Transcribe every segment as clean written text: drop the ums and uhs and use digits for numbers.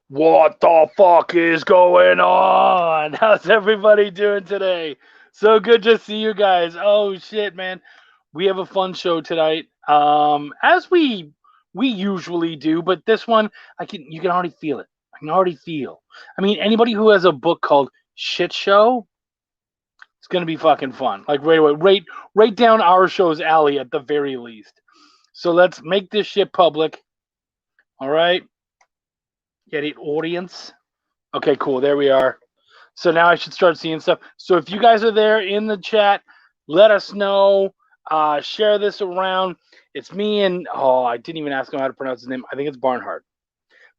What the fuck is going on? How's everybody doing today? So good to see you guys. Oh shit, man. We have a fun show tonight. As we usually do, but this one you can already feel it. I can already feel. I mean, anybody who has a book called Shit Show, it's gonna be fucking fun. Like right away, right down our show's alley at the very least. So let's make this shit public. All right. Get it, audience. Okay, cool. There we are. So now I should start seeing stuff. So if you guys are there in the chat, let us know. Share this around. It's me and I didn't even ask him how to pronounce his name. I think it's Barnhart.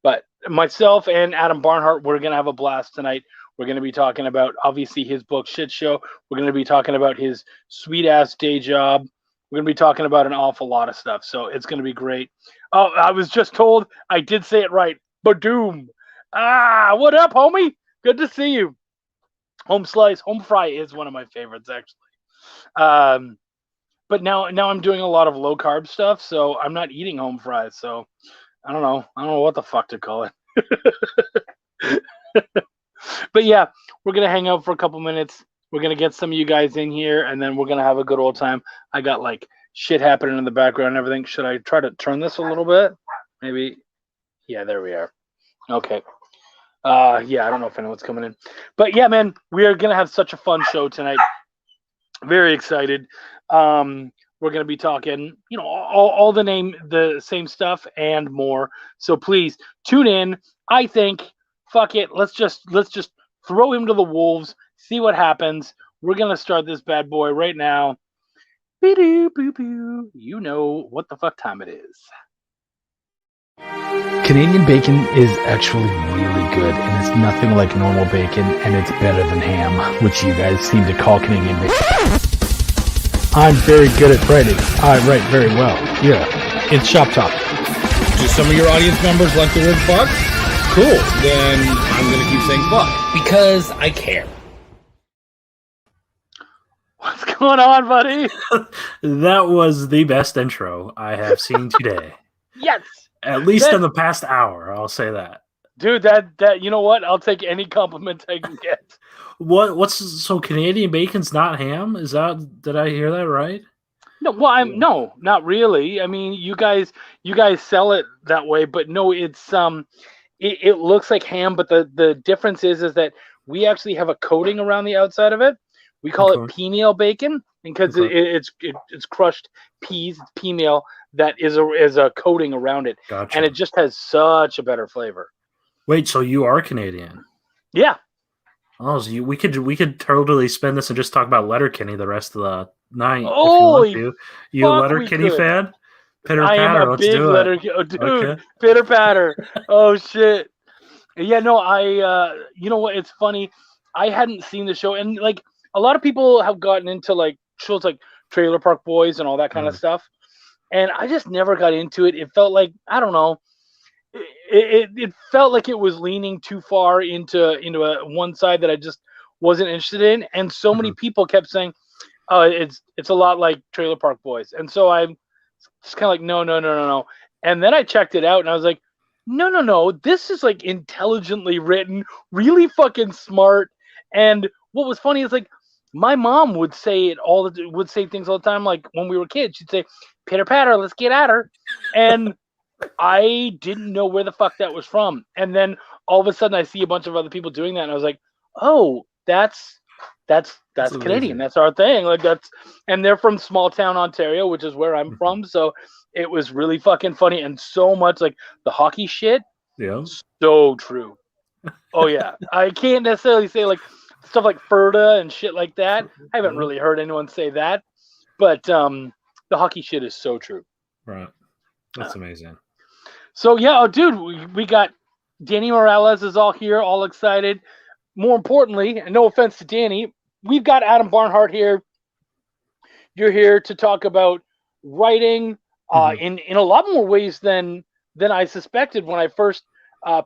But myself and Adam Barnhart, we're gonna have a blast tonight. We're gonna be talking about obviously his book Shit Show. We're gonna be talking about his sweet ass day job. We're gonna be talking about an awful lot of stuff. So it's gonna be great. Oh, I was just told I did say it right. Badoom. What up, homie? Good to see you. Home slice, home fry is one of my favorites actually. But now I'm doing a lot of low carb stuff, so I'm not eating home fries. So I don't know. I don't know what the fuck to call it. But yeah, we're gonna hang out for a couple minutes. We're gonna get some of you guys in here, and then we're gonna have a good old time. I got like shit happening in the background and everything. Should I try to turn this a little bit? Maybe. Yeah, there we are. Okay. Yeah, I don't know if anyone's coming in. But yeah, man, we are gonna have such a fun show tonight. Very excited. We're gonna be talking, all the same stuff and more. So please tune in. I think, fuck it, let's just throw him to the wolves, see what happens. We're gonna start this bad boy right now. Boo boo boo. You know what the fuck time it is. Canadian bacon is actually really good, and it's nothing like normal bacon, and it's better than ham, which you guys seem to call Canadian bacon. I'm very good at writing. I write very well. Yeah, it's Shop Talk. Do some of your audience members like the word fuck? Cool. Then I'm going to keep saying fuck. Because I care. What's going on, buddy? That was the best intro I have seen today. Yes. At least in the past hour, I'll say that. Dude, that you know what? I'll take any compliment I can get. What's so Canadian bacon's not ham? Did I hear that right? No, well, no, not really. I mean, you guys sell it that way, but no, it's it looks like ham, but the difference is that we actually have a coating around the outside of it. We call it pea meal bacon because it's crushed peas, it's pea meal that is a coating around it, and it just has such a better flavor. Wait, so you are Canadian? Yeah. Oh, so we could totally spend this and just talk about Letterkenny the rest of the night. Oh, you a Letterkenny fan? Pitter I patter, am a big Letterkenny. Oh, dude, okay. Pitter patter. Oh shit. Yeah, no, you know what? It's funny. I hadn't seen the show, and like a lot of people have gotten into like shows like Trailer Park Boys and all that kind of stuff, and I just never got into it. It felt like, I don't know. It felt like it was leaning too far into one side that I just wasn't interested in, and so many people kept saying, "Oh, it's a lot like Trailer Park Boys," and so I'm just kind of like, no. And then I checked it out, and I was like, no, this is like intelligently written, really fucking smart. And what was funny is like my mom would say things all the time, like when we were kids, she'd say, "Pitter patter, let's get at her," and I didn't know where the fuck that was from. And then all of a sudden I see a bunch of other people doing that, and I was like, oh, that's Canadian. That's our thing. Like and they're from small town Ontario, which is where I'm from. So it was really fucking funny, and so much like the hockey shit. Yeah. So true. Oh yeah. I can't necessarily say like stuff like Ferda and shit like that. I haven't really heard anyone say that. But the hockey shit is so true. Right. That's amazing. So yeah, dude, we got Danny Morales is all here, all excited. More importantly, and no offense to Danny, we've got Adam Barnhart here. You're here to talk about writing in a lot more ways than I suspected when I first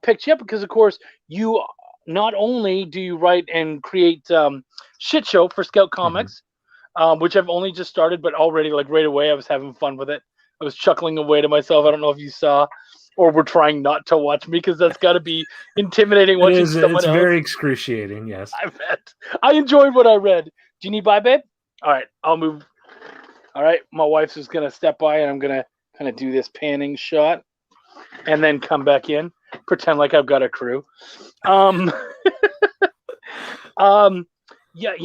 picked you up, because of course you not only do you write and create Shit Show for Scout Comics, which I've only just started, but already like right away I was having fun with it. I was chuckling away to myself. I don't know if you saw. or were trying not to watch me, because that's got to be intimidating watching someone it's else. very excruciating, yes. I bet. I enjoyed what I read. Do you need bye, babe? All right, I'll move. All right, my wife's just going to step by, and I'm going to kind of do this panning shot and then come back in, pretend like I've got a crew. Yeah,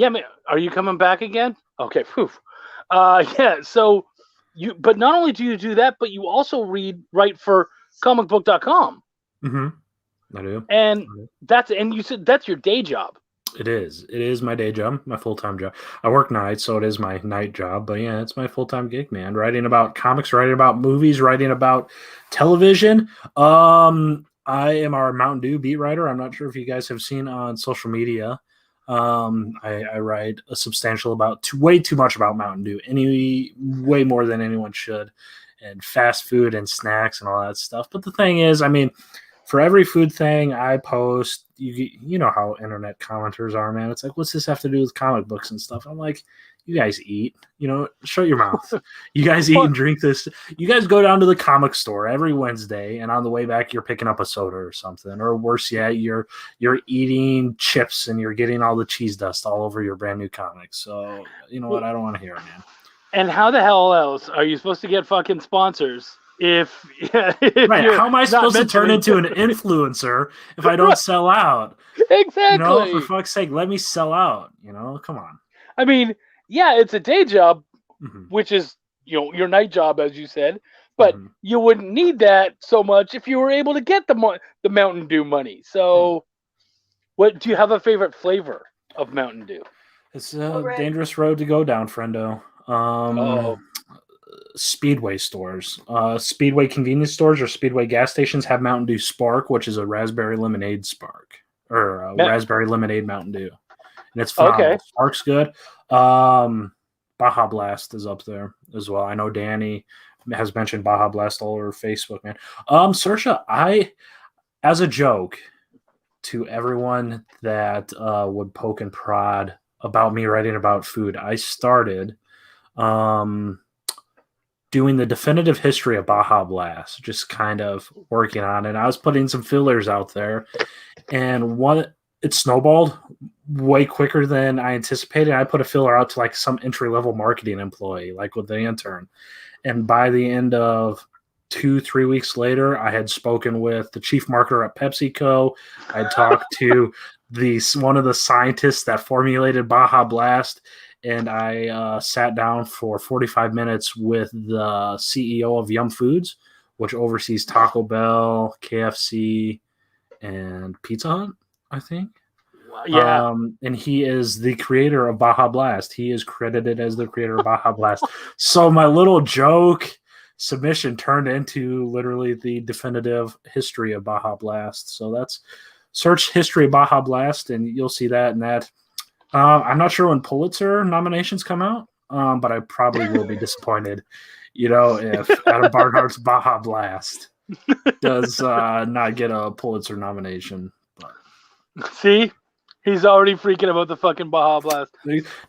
man. Are you coming back again? Okay, phew. Yeah, so but not only do you do that, but you also write for comicbook.com. I do. And you said that's your day job. It is. It is my day job, my full-time job. I work nights, so it is my night job. But yeah, it's my full-time gig, man. Writing about comics, writing about movies, writing about television. I am our Mountain Dew beat writer. I'm not sure if you guys have seen on social media. I write a substantial way too much about Mountain Dew, way more than anyone should, and fast food and snacks and all that stuff. But the thing is, I mean, for every food thing I post, you know how internet commenters are, man. It's like, what's this have to do with comic books and stuff? I'm like, you guys eat, shut your mouth. You guys eat and drink this. You guys go down to the comic store every Wednesday, and on the way back, you're picking up a soda or something. Or worse yet, you're eating chips and you're getting all the cheese dust all over your brand new comics. So, you know what? I don't want to hear it, man. And how the hell else are you supposed to get fucking sponsors if right? How am I supposed to turn into an influencer if I don't sell out? Exactly. For fuck's sake, let me sell out. Come on. I mean, yeah, it's a day job, which is your night job, as you said, but you wouldn't need that so much if you were able to get the Mountain Dew money. So, what do you have a favorite flavor of Mountain Dew? It's a dangerous road to go down, friendo. Speedway stores, Speedway convenience stores, or Speedway gas stations have Mountain Dew Spark, which is a raspberry lemonade Spark, or a raspberry lemonade Mountain Dew, and it's phenomenal. Okay. Spark's good. Baja Blast is up there as well. I know Danny has mentioned Baja Blast all over Facebook, man. Saoirse, as a joke to everyone that would poke and prod about me writing about food, I started doing the definitive history of Baja Blast, just kind of working on it. I was putting some fillers out there, and it snowballed way quicker than I anticipated. I put a filler out to like some entry-level marketing employee, like with the intern. And by the end of 2-3 weeks later, I had spoken with the chief marketer at PepsiCo. I talked to one of the scientists that formulated Baja Blast, and I sat down for 45 minutes with the CEO of Yum Foods, which oversees Taco Bell, KFC, and Pizza Hut, I think. Yeah. And he is the creator of Baja Blast. He is credited as the creator of Baja Blast. So my little joke submission turned into literally the definitive history of Baja Blast. So that's search history of Baja Blast, and you'll see that and that. I'm not sure when Pulitzer nominations come out, but I probably will be disappointed, if Adam Barnhart's Baja Blast does not get a Pulitzer nomination. But. See? He's already freaking about the fucking Baja Blast.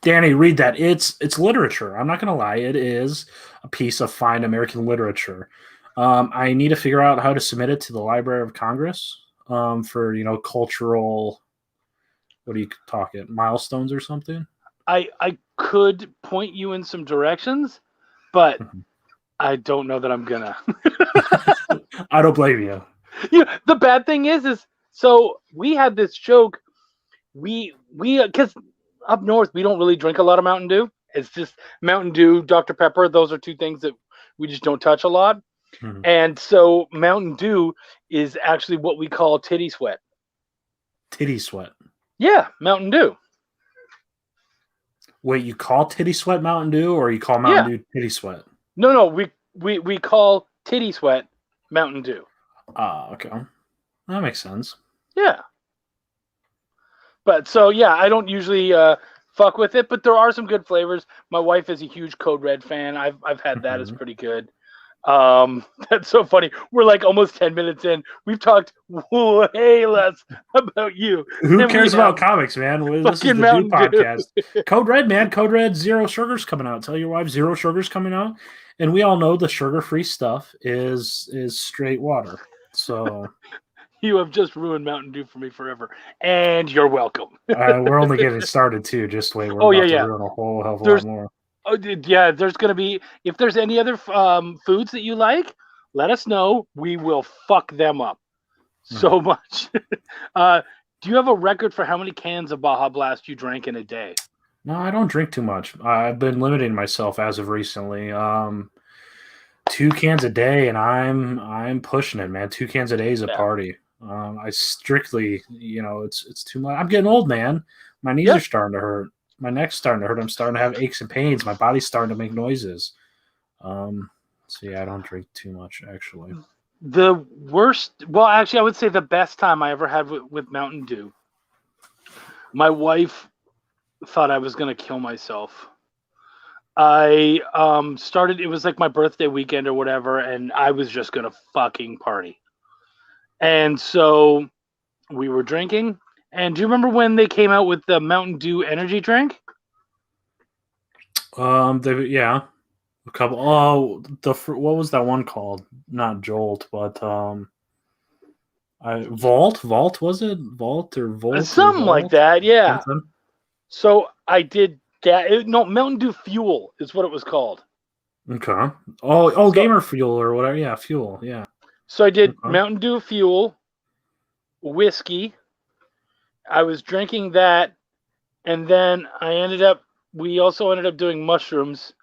Danny, read that. It's literature. I'm not going to lie. It is a piece of fine American literature. I need to figure out how to submit it to the Library of Congress for, cultural... What do you talk it? Milestones or something? I could point you in some directions, but I don't know that I'm gonna. I don't blame you. The bad thing is so we had this joke. We because up north we don't really drink a lot of Mountain Dew. It's just Mountain Dew, Dr. Pepper. Those are two things that we just don't touch a lot. And so Mountain Dew is actually what we call titty sweat. Titty sweat. Yeah, Mountain Dew. Wait, you call titty sweat Mountain Dew, or you call Mountain Dew titty sweat? No, we call titty sweat Mountain Dew. Okay. That makes sense. Yeah. But so I don't usually fuck with it, but there are some good flavors. My wife is a huge Code Red fan. I've had that. It's pretty good. That's so funny. We're like almost 10 minutes in. We've talked way less about you. Who cares about comics, man? This is the Dew podcast. Code Red, man. Code Red Zero Sugar's coming out. Tell your wife Zero Sugar's coming out. And we all know the sugar-free stuff is straight water. So You have just ruined Mountain Dew for me forever, and you're welcome. we're only getting started too. Just wait, we're Oh yeah, about to yeah. ruin a whole hell of a lot There's more. yeah. There's gonna be if there's any other foods that you like, let us know. We will fuck them up so much. Do you have a record for how many cans of Baja Blast you drank in a day? No, I don't drink too much. I've been limiting myself as of recently. 2 cans a day, and I'm pushing it, man. 2 cans a day is a party. I strictly, it's too much. I'm getting old, man. My knees are starting to hurt. My neck's starting to hurt. I'm starting to have aches and pains. My body's starting to make noises. So yeah, I don't drink too much actually. The worst, well, actually, I would say the best time I ever had with Mountain Dew. My wife thought I was gonna kill myself. I started. It was like my birthday weekend or whatever, and I was just gonna fucking party. And so we were drinking. And do you remember when they came out with the Mountain Dew energy drink? Yeah, a couple. Oh, what was that one called? Not Jolt, but Vault was it? Vault or Volt? Something like that, yeah. Something? So I did that. No, Mountain Dew Fuel is what it was called. Okay. Oh, Gamer Fuel or whatever. Yeah, Fuel. Yeah. So I did Mountain Dew Fuel, whiskey. I was drinking that, and then we also ended up doing mushrooms.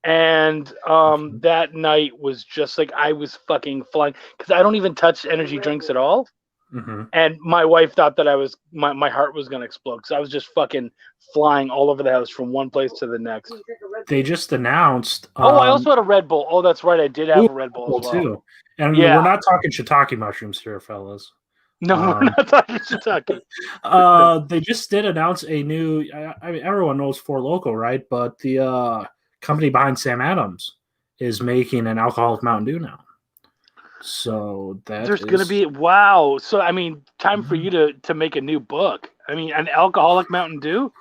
And that night was just like I was fucking flying because I don't even touch energy drinks at all. Mm-hmm. And my wife thought that my heart was going to explode because I was just fucking flying all over the house from one place to the next. They just announced. I also had a Red Bull. Oh, that's right. I did have a Red Bull as well. Too. And we're not talking shiitake mushrooms here, fellas. No, we're not talking shiitake. They just did announce a new. I mean, everyone knows Four Loko, right? But the company behind Sam Adams is making an alcoholic Mountain Dew now. So there's going to be wow. So I mean, time for you to make a new book. I mean, an alcoholic Mountain Dew.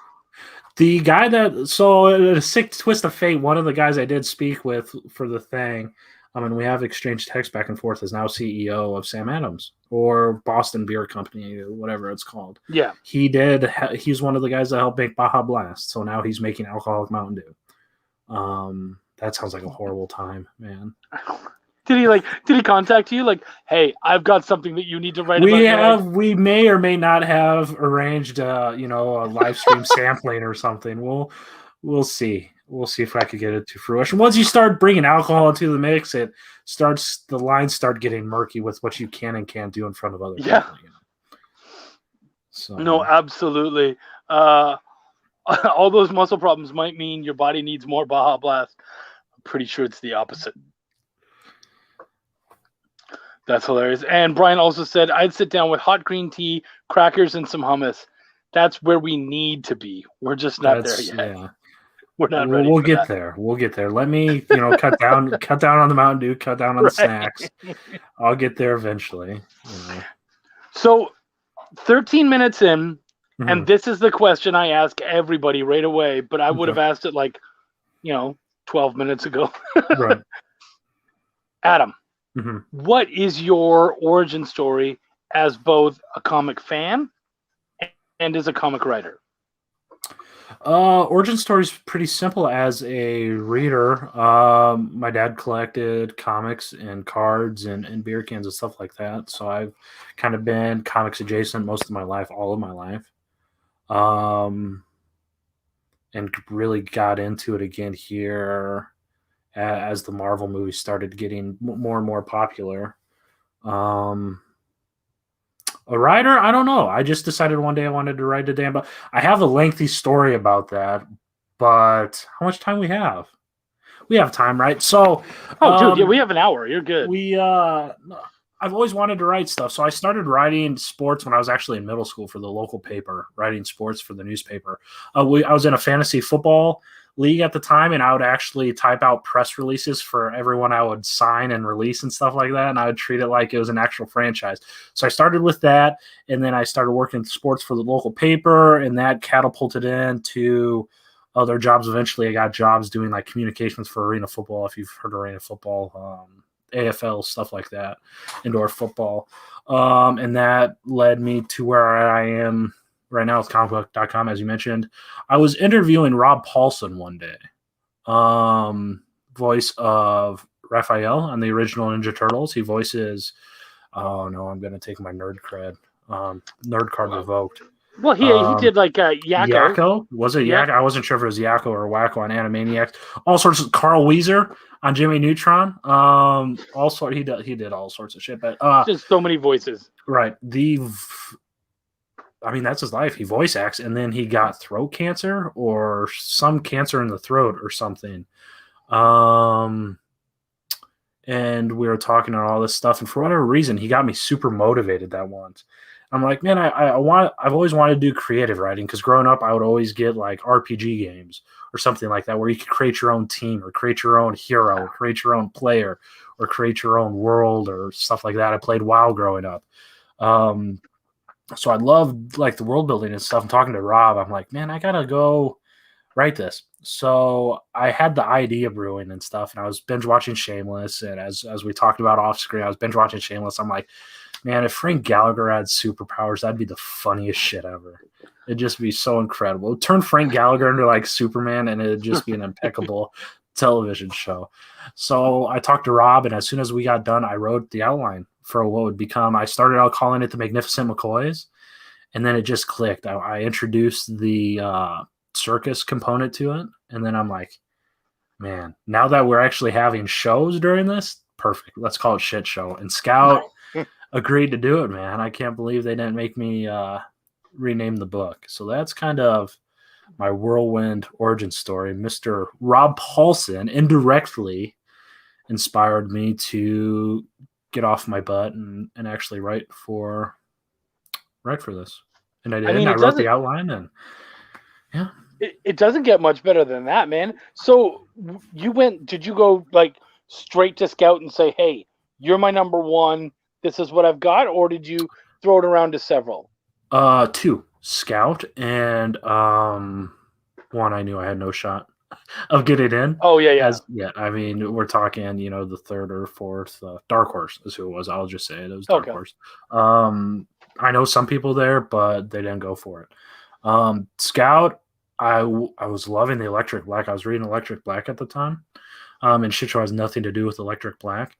The guy a sick twist of fate. One of the guys I did speak with for the thing. I mean, we have exchanged text back and forth. Is now CEO of Sam Adams or Boston Beer Company, whatever it's called. Yeah, he's one of the guys that helped make Baja Blast. So now he's making alcoholic Mountain Dew. That sounds like a horrible time, man. Did he contact you? Like, hey, I've got something that you need to write about. We may or may not have arranged, a live stream sampling or something. We'll see. We'll see if I could get it to fruition. Once you start bringing alcohol into the mix, the lines start getting murky with what you can and can't do in front of other people. So no, absolutely. All those muscle problems might mean your body needs more Baja Blast. I'm pretty sure it's the opposite. That's hilarious. And Brian also said, I'd sit down with hot green tea, crackers, and some hummus. That's where we need to be. We're just not there yet. Yeah. We're not ready. We'll get there. We'll get there. Let me, cut down on the Mountain Dew, cut down on the snacks. I'll get there eventually. So 13 minutes in, and this is the question I ask everybody right away, but I would have asked it 12 minutes ago. Right. Adam, what is your origin story as both a comic fan and as a comic writer? Origin story is pretty simple. As a reader, my dad collected comics and cards and beer cans and stuff like that. So I've kind of been comics adjacent most of my life, all of my life. And really got into it again here as the Marvel movies started getting more and more popular. A writer? I don't know. I just decided one day I wanted to write a damn book. I have a lengthy story about that, but how much time we have? We have time, right? So, dude, yeah, we have an hour. You're good. I've always wanted to write stuff. So I started writing sports when I was actually in middle school for the local paper, writing sports for the newspaper. I was in a fantasy football league at the time, and I would actually type out press releases for everyone I would sign and release and stuff like that, and I would treat it like it was an actual franchise. So I started with that, and then I started working in sports for the local paper, and that catapulted into other jobs. Eventually, I got jobs doing like communications for arena football. If you've heard arena football, AFL, stuff like that, indoor football. And that led me to where I am right now with comicbook.com, as you mentioned. I was interviewing Rob Paulson one day, voice of Raphael on the original Ninja Turtles. He voices, oh no, I'm going to take my nerd cred. Nerd card revoked. Well, he did like Yakko. Yakko? Was it Yakko? I wasn't sure if it was Yakko or Wacko on Animaniacs. All sorts of Carl Weezer on Jimmy Neutron. He did all sorts of shit. But just so many voices. Right. I mean, that's his life. He voice acts, and then he got throat cancer or some cancer in the throat or something. And we were talking on all this stuff, and for whatever reason, he got me super motivated that once. I'm like, man, I've always wanted to do creative writing, because growing up, I would always get like RPG games or something like that, where you could create your own team or create your own hero or create your own player or create your own world or stuff like that. I played WoW growing up. So I loved like the world building and stuff. I'm talking to Rob. I'm like, man, I got to go write this. So I had the idea brewing and stuff, and I was binge watching Shameless. And as we talked about off screen, I was binge watching Shameless. I'm like, man, if Frank Gallagher had superpowers, that'd be the funniest shit ever. It'd just be so incredible. It'd turn Frank Gallagher into like Superman, and it'd just be an impeccable television show. So I talked to Rob, and as soon as we got done, I wrote the outline for what would become. I started out calling it the Magnificent McCoys, and then it just clicked. I introduced the circus component to it, and then I'm like, man, now that we're actually having shows during this, perfect. Let's call it Shit Show. And Scout agreed to do it, man. I can't believe they didn't make me rename the book. So that's kind of my whirlwind origin story. Mr. Rob Paulson indirectly inspired me to get off my butt and actually write for this. And I did. I mean, I wrote the outline, and yeah. It doesn't get much better than that, man. So did you go like straight to Scout and say, hey, you're my number one, this is what I've got, or did you throw it around to several? Two. Scout and one I knew I had no shot of getting in. Oh, yeah. I mean, we're talking, the third or fourth. Dark Horse is who it was. I'll just say it was Dark Horse. I know some people there, but they didn't go for it. Scout, I was loving the Electric Black. I was reading Electric Black at the time. And Shit Show has nothing to do with Electric Black.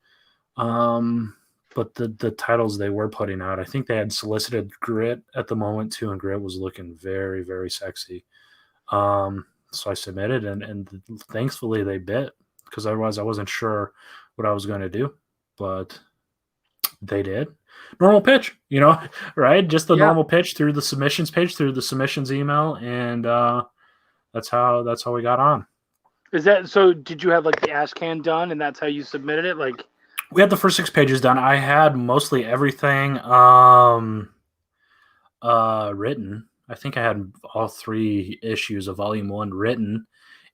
But the titles they were putting out, I think they had solicited Grit at the moment too, and Grit was looking very, very sexy. So I submitted, and thankfully they bit, because otherwise I wasn't sure what I was going to do, but they did. Normal pitch, right? Just the normal pitch through the submissions page, through the submissions email, and that's how we got on. Is that so? Did you have like the ash can done, and that's how you submitted it? Like, we had the first 6 pages done. I had mostly everything written. I think I had all 3 issues of Volume 1 written,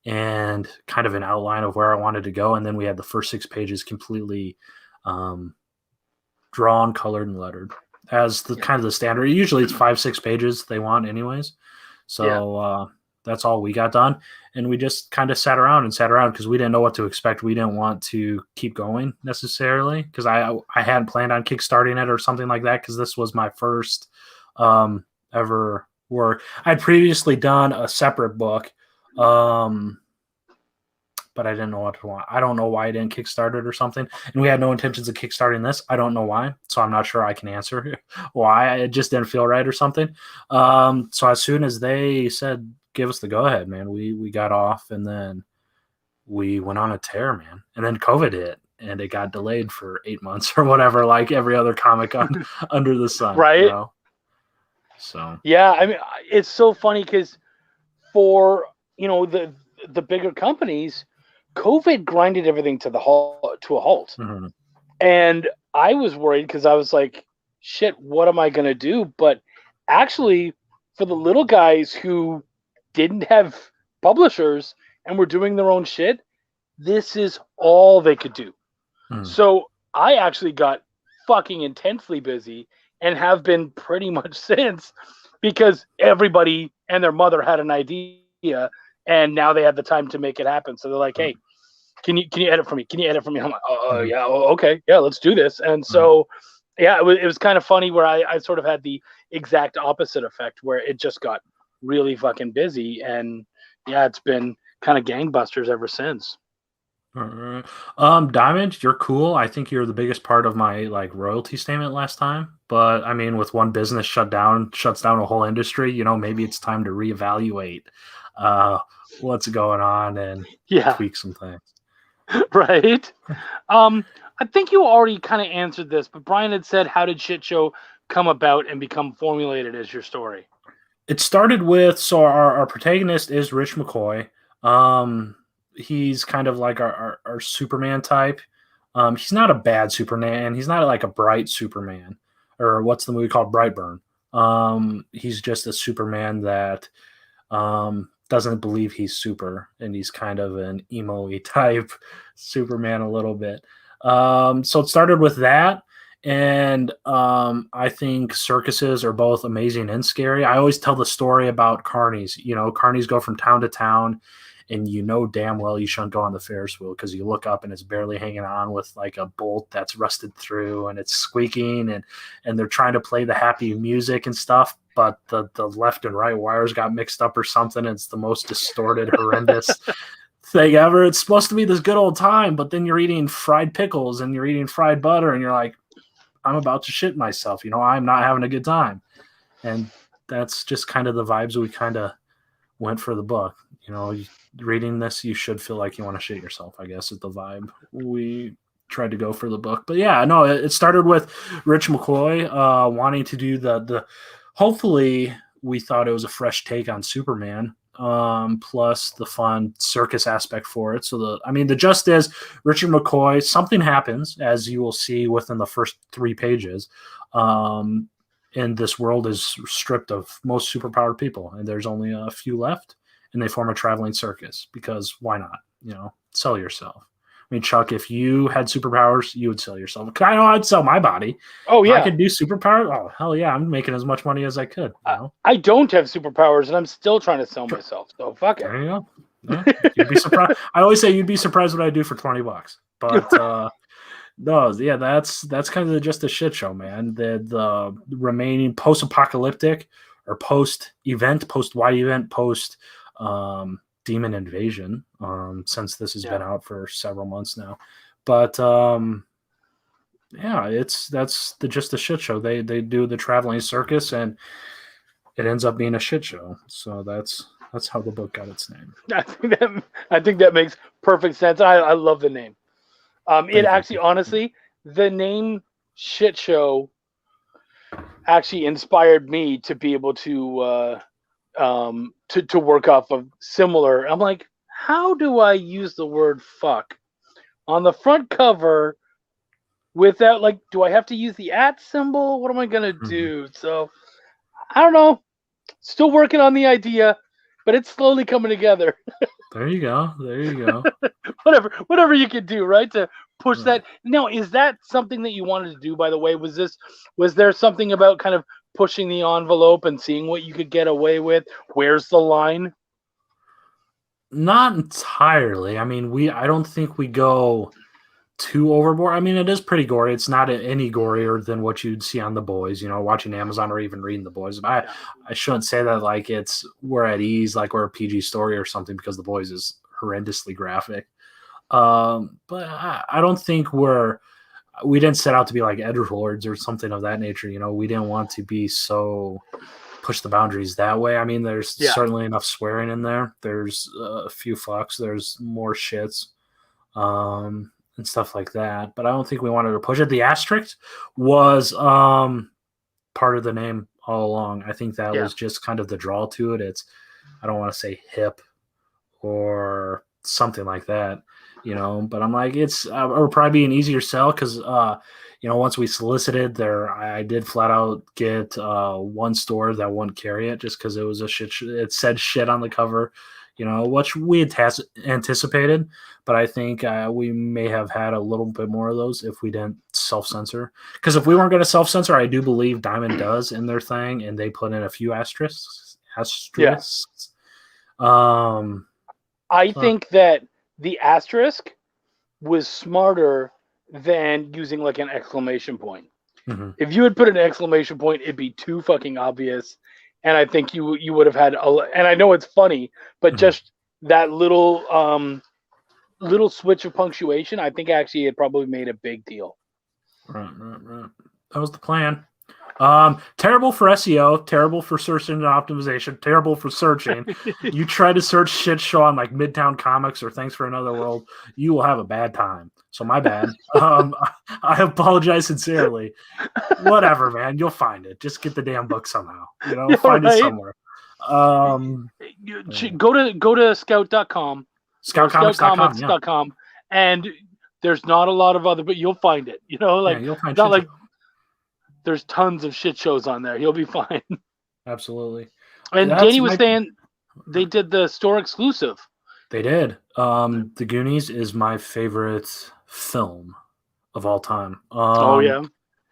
and kind of an outline of where I wanted to go. And then we had the first 6 pages completely drawn, colored, and lettered as the kind of the standard. Usually it's 5-6 pages they want anyways. So that's all we got done. And we just kind of sat around because we didn't know what to expect. We didn't want to keep going necessarily, because I hadn't planned on kickstarting it or something like that, because this was my first ever work. I'd previously done a separate book, but I didn't know what to want. I don't know why I didn't kickstart it or something. And we had no intentions of kickstarting this. I don't know why. So I'm not sure I can answer why. It just didn't feel right or something. So as soon as they said, give us the go ahead, man, we got off, and then we went on a tear, man. And then COVID hit, and it got delayed for 8 months or whatever, like every other comic under the sun. Right. So yeah, I mean, it's so funny because for the bigger companies, COVID grinded everything to a halt. Mm-hmm. And I was worried because I was like, shit, what am I going to do? But actually, for the little guys who didn't have publishers and were doing their own shit, this is all they could do. So I actually got fucking intensely busy, and have been pretty much since, because everybody and their mother had an idea, and now they have the time to make it happen. So they're like, hey, can you edit for me? Can you edit for me? I'm like, oh yeah, okay, yeah, let's do this. And so yeah, it was kind of funny where I sort of had the exact opposite effect where it just got really fucking busy, and yeah, it's been kind of gangbusters ever since. Diamond, you're cool. I think you're the biggest part of my like royalty statement last time. But I mean, with one business shuts down a whole industry, maybe it's time to reevaluate what's going on and tweak some things. Right. I think you already kind of answered this, but Brian had said, how did Shit Show come about and become formulated as your story? It started with, so our protagonist is Rich McCoy. He's kind of like our Superman type. He's not a bad Superman. He's not like a bright Superman, or what's the movie called, Brightburn. He's just a Superman that doesn't believe he's super, and he's kind of an emo-y type Superman a little bit. So it started with that, and I think circuses are both amazing and scary. I always tell the story about carnies. Carnies go from town to town, and damn well you shouldn't go on the Ferris wheel because you look up and it's barely hanging on with like a bolt that's rusted through, and it's squeaking, and they're trying to play the happy music and stuff, but the left and right wires got mixed up or something. It's the most distorted, horrendous thing ever. It's supposed to be this good old time, but then you're eating fried pickles and you're eating fried butter, and you're like, I'm about to shit myself. I'm not having a good time. And that's just kind of the vibes we kind of went for the book. Reading this, you should feel like you want to shit yourself, I guess, is the vibe we tried to go for the book. But yeah, no, it started with Rich McCoy wanting to do the hopefully we thought it was a fresh take on Superman, plus the fun circus aspect for it. So the gist is Richard McCoy, something happens, as you will see within the first 3 pages, and this world is stripped of most superpowered people, and there's only a few left, and they form a traveling circus because why not? Sell yourself. I mean, Chuck, if you had superpowers, you would sell yourself. I know I'd sell my body. Oh, yeah. If I could do superpowers. Oh, hell yeah. I'm making as much money as I could. I don't have superpowers, and I'm still trying to sell myself. So fuck it. There you go. Yeah, you'd be surprised. I always say you'd be surprised what I do for $20. But no, yeah, that's kind of just a shit show, man. The remaining post-apocalyptic or post-event, post-wide event, demon invasion, since this has been out for several months now. But that's just a shit show. They do the traveling circus, and it ends up being a shit show. So that's how the book got its name. I think that makes perfect sense. I love the name. It actually, honestly, the name Shit Show actually inspired me to be able to work off of similar. I'm like, how do I use the word fuck on the front cover without, like, do I have to use the @ symbol? What am I going to do? So I don't know. Still working on the idea, but it's slowly coming together. There you go. Whatever you can do, right? To push that. Now, is that something that you wanted to do, by the way? Was there something about kind of pushing the envelope and seeing what you could get away with? Where's the line? Not entirely. I mean, I don't think we go too overboard. I mean, it is pretty gory. It's not any gorier than what you'd see on The Boys, watching Amazon or even reading The Boys. I shouldn't say that like we're at ease, like we're a PG story or something, because The Boys is horrendously graphic. But I don't think we didn't set out to be like edgelords or something of that nature. We didn't want to be so push the boundaries that way. I mean, there's certainly enough swearing in there. There's a few fucks. There's more shits. And stuff like that, but I don't think we wanted to push it. The asterisk was part of the name all along. I think that was just kind of the draw to it. I don't want to say hip or something like that, but I'm like, it would probably be an easier sell because once we solicited there, I did flat out get one store that wouldn't carry it just because it was a shit. It said shit on the cover, which we had anticipated, but I think we may have had a little bit more of those if we didn't self-censor. Because if we weren't going to self-censor, I do believe Diamond does in their thing, and they put in a few asterisks. I think that the asterisk was smarter than using like an exclamation point. Mm-hmm. If you had put an exclamation point, it'd be too fucking obvious, and I think you would have had. And I know it's funny, but just that little switch of punctuation, I think actually it probably made a big deal. Right. That was the plan. Terrible for SEO, terrible for search engine optimization, terrible for searching. You try to search shit show on like Midtown Comics or Thanks for Another World, you will have a bad time. So my bad. I apologize sincerely. Whatever, man. You'll find it. Just get the damn book somehow. Find it somewhere. Go to scout.com. Scoutcomics.com. And there's not a lot of other, but you'll find it. You'll find not like there's tons of shit shows on there. You'll be fine. Absolutely. And Danny was saying they did the store exclusive. They did. The Goonies is my favorite film of all time. Oh yeah.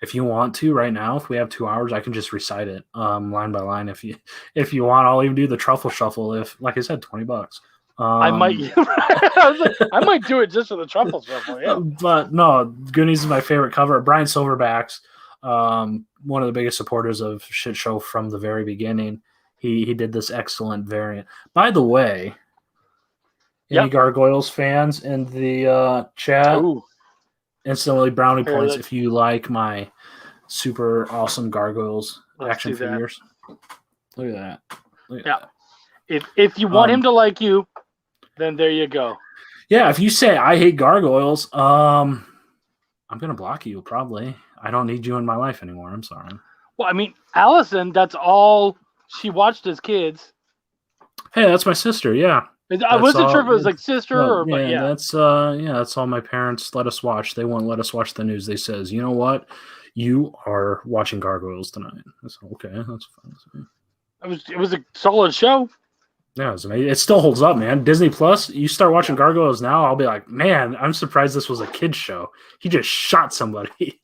If you want to right now, if we have 2 hours, I can just recite it line by line. If you want, I'll even do the truffle shuffle. If, like I said, $20. I might. I was like, I might do it just for the truffle shuffle. Yeah. But no, Goonies is my favorite cover. Brian Silverbacks, one of the biggest supporters of Shit Show from the very beginning. He did this excellent variant. By the way, any Gargoyles fans in the chat? Ooh. Instantly brownie points if you like my super awesome Gargoyles action figures. Look at that. If you want him to like you, then there you go. Yeah, if you say I hate Gargoyles, I'm gonna block you probably. I don't need you in my life anymore. I'm sorry. Well, I mean, Allison, that's all she watched as kids. Hey, that's my sister. Yeah. I wasn't sure if it was like sister or, but yeah. That's that's all my parents let us watch. They won't let us watch the news. They says, you know what, you are watching Gargoyles tonight. I said, okay, that's fine. It was a solid show. Yeah, it was amazing. It still holds up, man. Disney Plus. You start watching Gargoyles now, I'll be like, man, I'm surprised this was a kid's show. He just shot somebody.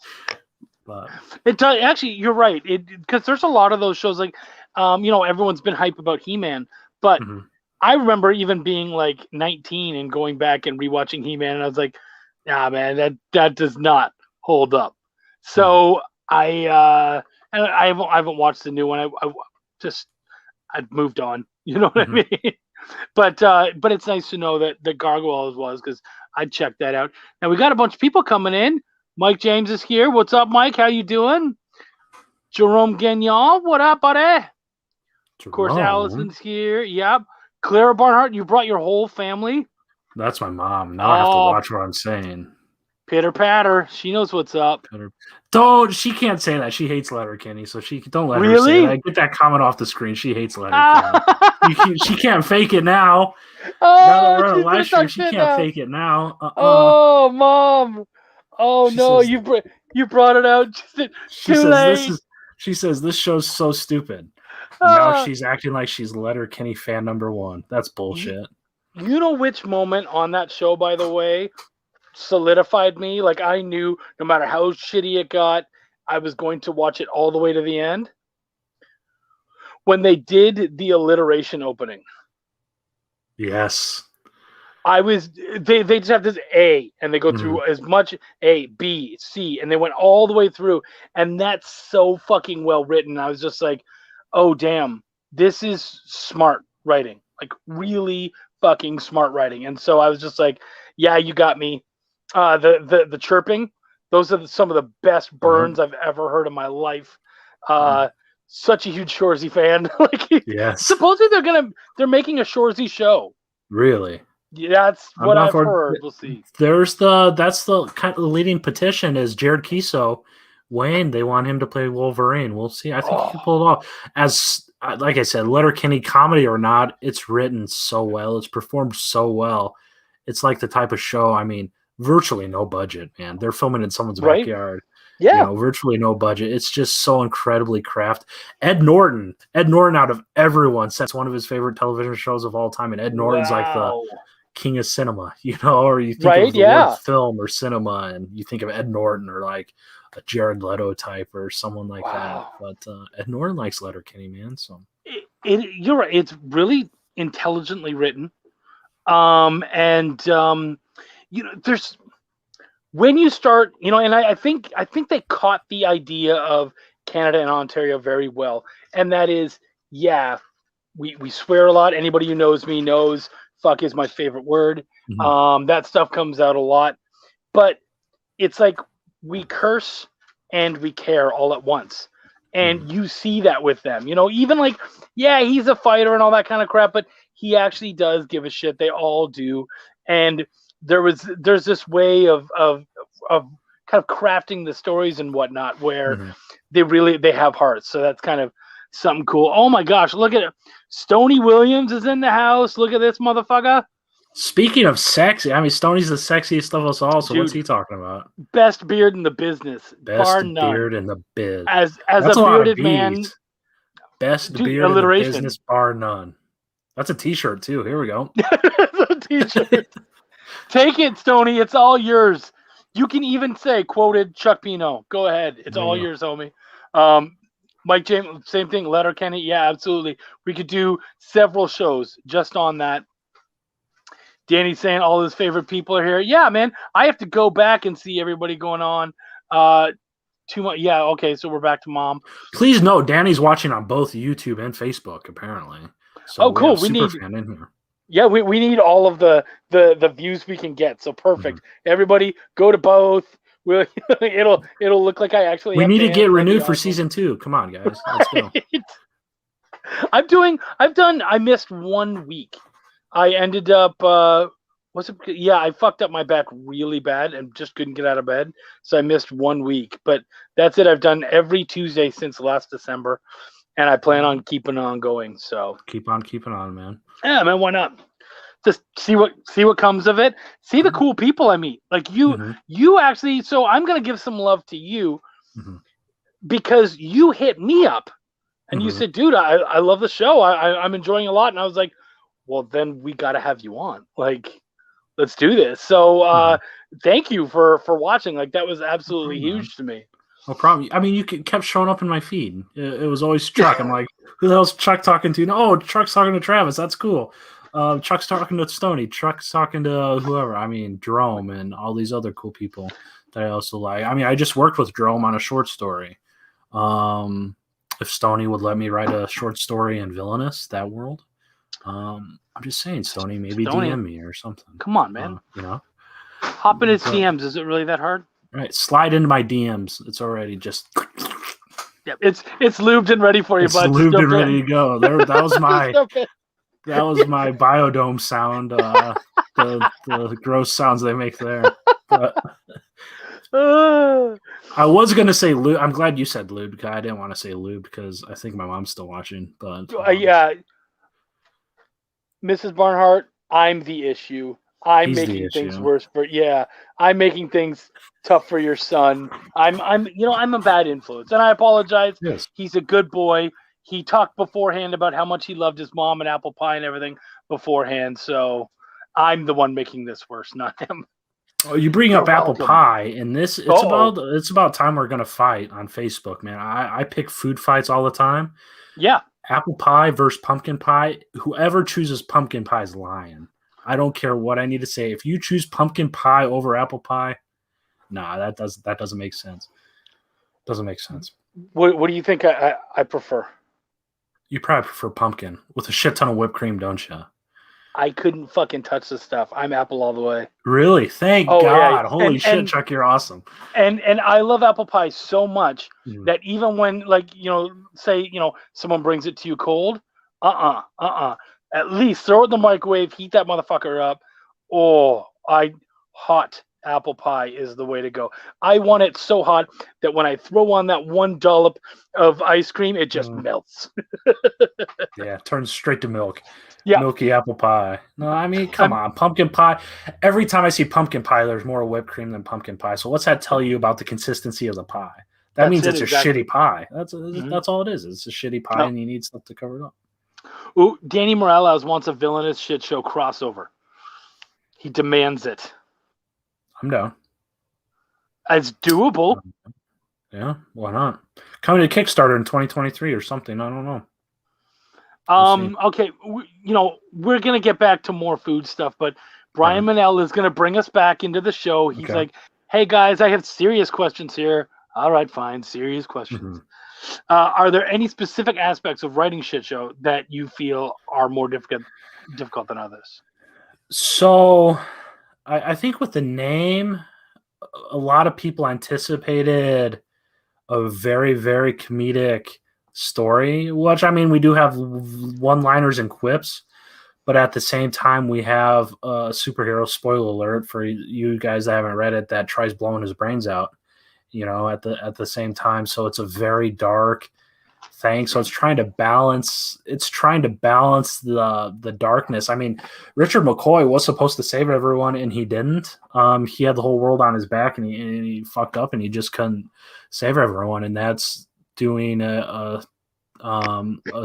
But actually, you're right. Because there's a lot of those shows like, everyone's been hype about He-Man, but. Mm-hmm. I remember even being like 19 and going back and rewatching He-Man, and I was like, "Nah, man, that does not hold up." So I haven't watched the new one. I've moved on. You know what I mean? But it's nice to know that the Gargoyles was, because I checked that out. Now we got a bunch of people coming in. Mike James is here. What's up, Mike? How you doing? Jerome Gagnon, what up, buddy? Of course, Allison's here. Yep. Clara Barnhart, you brought your whole family? That's my mom. Now I have to watch what I'm saying. Pitter patter. She knows what's up. She can't say that. She hates Letterkenny, so she don't let her really? Say that. Get that comment off the screen. She hates Letterkenny. She can't fake it now. Oh, now that we're on live stream, she can't fake it now. Oh, Mom. Oh, no. You brought it out. Too late. She says, this show's so stupid. Now she's acting like she's Letterkenny fan number one. That's bullshit. You know which moment on that show, by the way, solidified me? Like, I knew no matter how shitty it got, I was going to watch it all the way to the end. When they did the alliteration opening. Yes. They just have this A, and they go through as much A, B, C, and they went all the way through, and that's so fucking well written. I was just like, oh, damn, this is smart writing, like really fucking smart writing. And so I was just like, yeah, you got me. The chirping, those are some of the best burns I've ever heard in my life. Such a huge Shoresy fan. Yes. Supposedly they're making a Shoresy show. Really? Yeah, that's what I've heard. We'll see. That's the kind of leading petition is Jared Kiso. Wayne, they want him to play Wolverine. We'll see. I think he can pull it off. As like I said, Letterkenny comedy or not, it's written so well. It's performed so well. It's like the type of show. I mean, virtually no budget, man. They're filming in someone's backyard. Yeah, virtually no budget. It's just so incredibly crafted. Ed Norton, out of everyone, that's one of his favorite television shows of all time. And Ed Norton's like the king of cinema, or you think of the word film or cinema, and you think of Ed Norton or like a Jared Leto type or someone like that. But Ed Norton likes Letterkenny, man. So you're right. It's really intelligently written. There's when you start, and I think they caught the idea of Canada and Ontario very well, and that is, yeah, we swear a lot. Anybody who knows me knows fuck is my favorite word. That stuff comes out a lot, but it's like we curse and we care all at once. And you see that with them, even like, yeah, he's a fighter and all that kind of crap, but he actually does give a shit. They all do. And there's this way of kind of crafting the stories and whatnot where they have hearts. So that's kind of something cool. Oh my gosh, look at it. Stoney Williams is in the house. Look at this motherfucker. Speaking of sexy, I mean, Stoney's the sexiest of us all. So Dude, what's he talking about? Best beard in the business. Best bar none. beard in the biz. As That's a bearded man. Best beard in the business, bar none. That's a T-shirt too. Here we go. It's a T-shirt. Take it, Stoney. It's all yours. You can even say, quoted Chuck Pino. Go ahead. It's all yours, homie. Mike James, same thing. Letterkenny. Yeah, absolutely. We could do several shows just on that. Danny's saying all his favorite people are here. Yeah, man. I have to go back and see everybody going on. Too much. Yeah, okay. So we're back to Mom. Please note, Danny's watching on both YouTube and Facebook, apparently. So cool. We need fan in here. Yeah, we need all of the views we can get. So perfect. Everybody go to both. It'll look like I actually. We need to get renewed for season 2. Come on, guys. Let's go. I missed 1 week. I ended up, I fucked up my back really bad and just couldn't get out of bed. So I missed 1 week, but that's it. I've done every Tuesday since last December, and I plan on keeping on going. So keep on keeping on, man. Yeah, man. Why not? Just see what comes of it. See the cool people I meet. Like you actually. So I'm gonna give some love to you because you hit me up and you said, "Dude, I love the show. I'm enjoying it a lot." And I was like, well, then we got to have you on. Like, let's do this. So thank you for watching. Like, that was absolutely huge to me. No problem. I mean, you kept showing up in my feed. It was always Chuck. I'm like, who the hell's Chuck talking to? No, Chuck's talking to Travis. That's cool. Chuck's talking to Stoney. Chuck's talking to whoever. I mean, Jerome and all these other cool people that I also like. I mean, I just worked with Jerome on a short story. If Stoney would let me write a short story in Villainous, that world. I'm just saying, Stoney, maybe DM me or something. Come on, man. Hop in his DMs. Is it really that hard? Right, slide into my DMs. It's already just. Yep, it's lubed and ready for you, bud. It's lubed and ready to go. That was my my biodome sound. The gross sounds they make there. But, I was gonna say lube. I'm glad you said lube because I didn't want to say lube because I think my mom's still watching. But yeah. Mrs. Barnhart, I'm the issue. I'm making things worse I'm making things tough for your son. I'm a bad influence, and I apologize. Yes. He's a good boy. He talked beforehand about how much he loved his mom and apple pie and everything beforehand. So I'm the one making this worse, not him. Oh, you bring up apple pie, and it's about time we're gonna fight on Facebook, man. I pick food fights all the time. Yeah. Apple pie versus pumpkin pie. Whoever chooses pumpkin pie is lying. I don't care what I need to say. If you choose pumpkin pie over apple pie, nah, that doesn't make sense. Doesn't make sense. What do you think I prefer? You probably prefer pumpkin with a shit ton of whipped cream, don't you? I couldn't fucking touch this stuff. I'm apple all the way. Really? Thank God. Yeah. Holy shit, Chuck, you're awesome. And I love apple pie so much that even when, say, someone brings it to you cold, at least throw it in the microwave, heat that motherfucker up. Hot apple pie is the way to go. I want it so hot that when I throw on that one dollop of ice cream, it just melts. Yeah, it turns straight to milk. Yeah. Milky apple pie. No, I mean, come on. Pumpkin pie. Every time I see pumpkin pie, there's more whipped cream than pumpkin pie. So what's that tell you about the consistency of the pie? That means it's a shitty pie. That's all it is. It's a shitty pie, and you need stuff to cover it up. Ooh, Danny Morales wants a Villainous shit show crossover. He demands it. I'm down. It's doable. Yeah, why not? Coming to Kickstarter in 2023 or something. I don't know. Okay, we're gonna get back to more food stuff, but Brian Manell is gonna bring us back into the show. He's like, "Hey guys, I have serious questions here." All right, fine, serious questions. Are there any specific aspects of writing shit show that you feel are more difficult than others? So, I think with the name, a lot of people anticipated a very, very comedic story, which I mean, we do have one-liners and quips, but at the same time, we have a superhero spoiler alert for you guys that haven't read it that tries blowing his brains out, at the same time. So it's a very dark thing. So it's trying to balance the darkness. I mean, Richard McCoy was supposed to save everyone and he didn't. He had the whole world on his back and he fucked up and he just couldn't save everyone. And that's doing a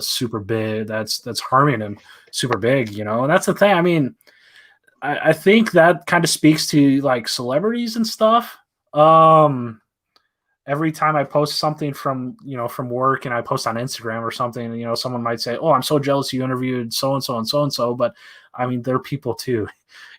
super big, that's harming him super big, and that's the thing. I mean, I think that kind of speaks to like celebrities and stuff. Every time I post something from work and I post on Instagram or something, someone might say, "Oh, I'm so jealous you interviewed so-and-so and so-and-so." But I mean, they're people too,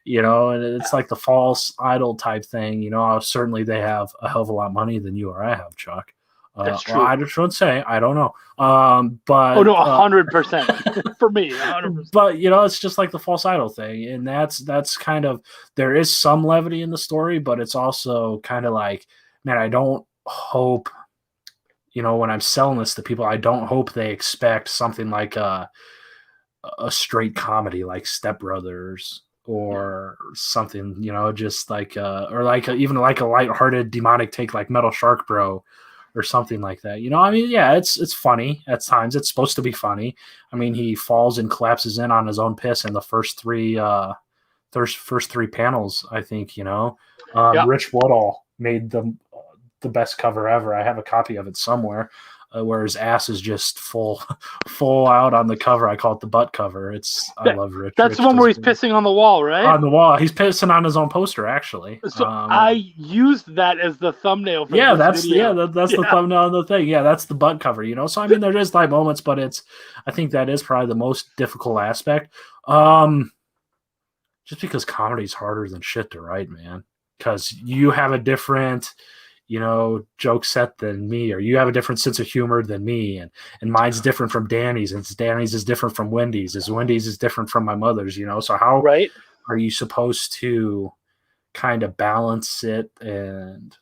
and it's like the false idol type thing. Certainly they have a hell of a lot of money than you or I have, Chuck. That's true. Well, I just shouldn't say, I don't know. But 100% for me, 100%. But it's just like the false idol thing, and that's kind of, there is some levity in the story, but it's also kind of like, man, I don't hope, when I'm selling this to people, I don't hope they expect something like a straight comedy like Step Brothers or something, just like or like even like a lighthearted demonic take like Metal Shark Bro or something like that. I mean, yeah, it's funny at times. It's supposed to be funny. I mean, he falls and collapses in on his own piss in the first three panels, I think. Rich Woodall made the best cover ever. I have a copy of it somewhere, where his ass is just full out on the cover. I call it the butt cover. I love Rich. That's the one where he's pissing on the wall, right? On the wall. He's pissing on his own poster, actually. So I used that as the thumbnail for that's video. that's the thumbnail of the thing. Yeah, that's the butt cover, So I mean, there is like moments, but I think that is probably the most difficult aspect. Just because comedy is harder than shit to write, man. Because you have a different joke set than me, or you have a different sense of humor than me, and mine's different from Danny's, and Danny's is different from Wendy's, Wendy's is different from my mother's, so how are you supposed to kind of balance it and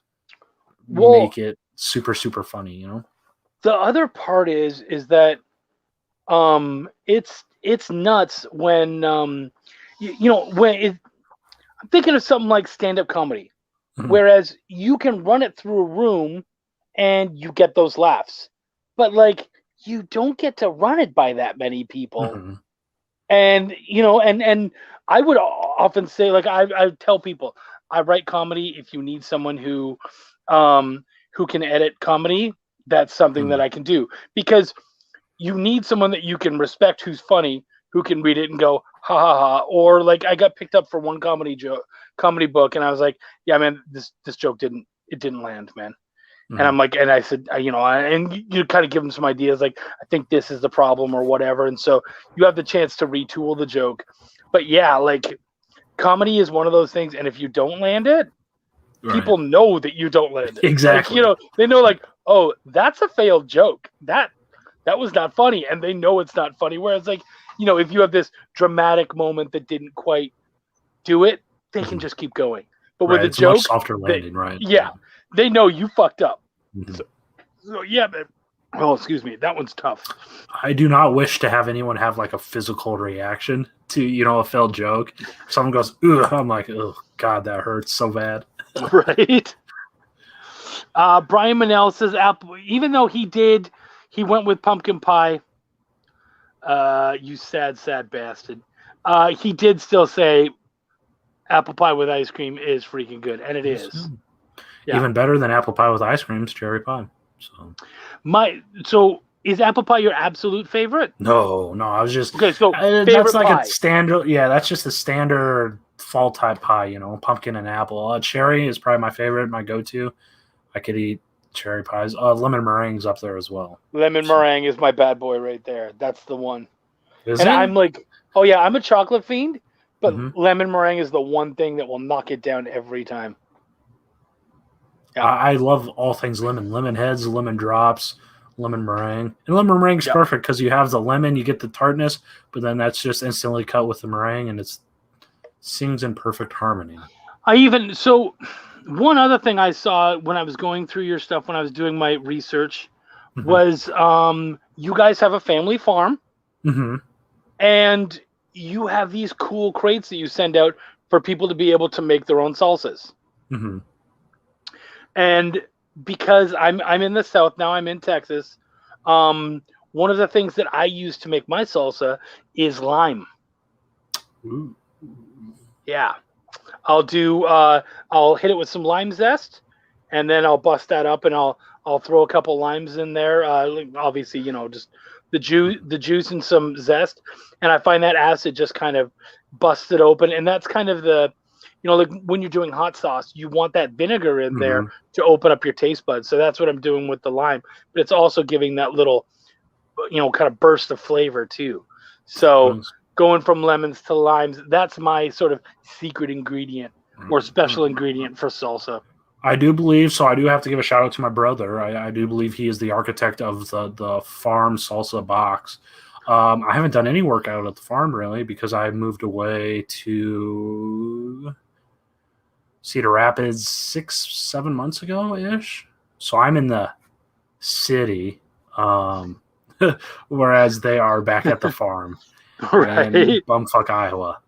make it super, super funny, The other part is that it's nuts when I'm thinking of something like stand-up comedy. Whereas you can run it through a room and you get those laughs, but like you don't get to run it by that many people. And and I would often say, like I tell people, I write comedy. If you need someone who can edit comedy, that's something that I can do, because you need someone that you can respect, who's funny, who can read it and go ha ha ha. Or like I got picked up for one comedy book, and I was like, yeah, man, this joke didn't land, man. And I'm like, and I said, and you kind of give them some ideas, like, I think this is the problem or whatever. And so you have the chance to retool the joke. But yeah, like comedy is one of those things. And if you don't land it, people know that you don't land it. Exactly. Like, they know, like, oh, that's a failed joke. That was not funny. And they know it's not funny. Whereas like, if you have this dramatic moment that didn't quite do it, they can just keep going. But with a joke, much softer landing, right? Yeah, they know you fucked up. So yeah, man. Oh, excuse me, that one's tough. I do not wish to have anyone have like a physical reaction to a failed joke. If someone goes, "Ugh," I'm like, "Oh God, that hurts so bad." Right. Brian Manell says apple. Even though he went with pumpkin pie. You sad bastard. He did still say apple pie with ice cream is freaking good, and it is. Yeah. Even better than apple pie with ice cream is cherry pie. So is apple pie your absolute favorite? No, I was just okay. So that's like pie. A standard. Yeah, that's just a standard fall type pie. Pumpkin and apple. Cherry is probably my favorite, my go-to. I could eat cherry pies. Lemon meringue's up there as well. Lemon meringue is my bad boy right there. That's the one. Is And it? I'm like, oh yeah, I'm a chocolate fiend, but Mhm. lemon meringue is the one thing that will knock it down every time. Yeah. I love all things lemon. Lemon heads, lemon drops, lemon meringue. And lemon meringue's Yeah. perfect because you have the lemon, you get the tartness, but then that's just instantly cut with the meringue, and it sings in perfect harmony. One other thing I saw when I was going through your stuff when I was doing my research Mhm. was you guys have a family farm Mhm. and you have these cool crates that you send out for people to be able to make their own salsas. Mhm. And because I'm in the South now, I'm in Texas. One of the things that I use to make my salsa is lime. Ooh. Yeah, I'll hit it with some lime zest, and then I'll bust that up and I'll throw a couple limes in there. Obviously, just the juice and some zest, and I find that acid just kind of busts it open, and that's kind of like when you're doing hot sauce, you want that vinegar in there Mhm. to open up your taste buds. So that's what I'm doing with the lime, but it's also giving that little, kind of burst of flavor too. So Nice. going from lemons to limes, that's my sort of secret ingredient or special ingredient for salsa. I do believe so. I do have to give a shout out to my brother. I do believe he is the architect of the farm salsa box. I haven't done any work out at the farm really because I moved away to Cedar Rapids 6-7 months ago ish. So I'm in the city, whereas they are back at the farm in Right. bumfuck Iowa.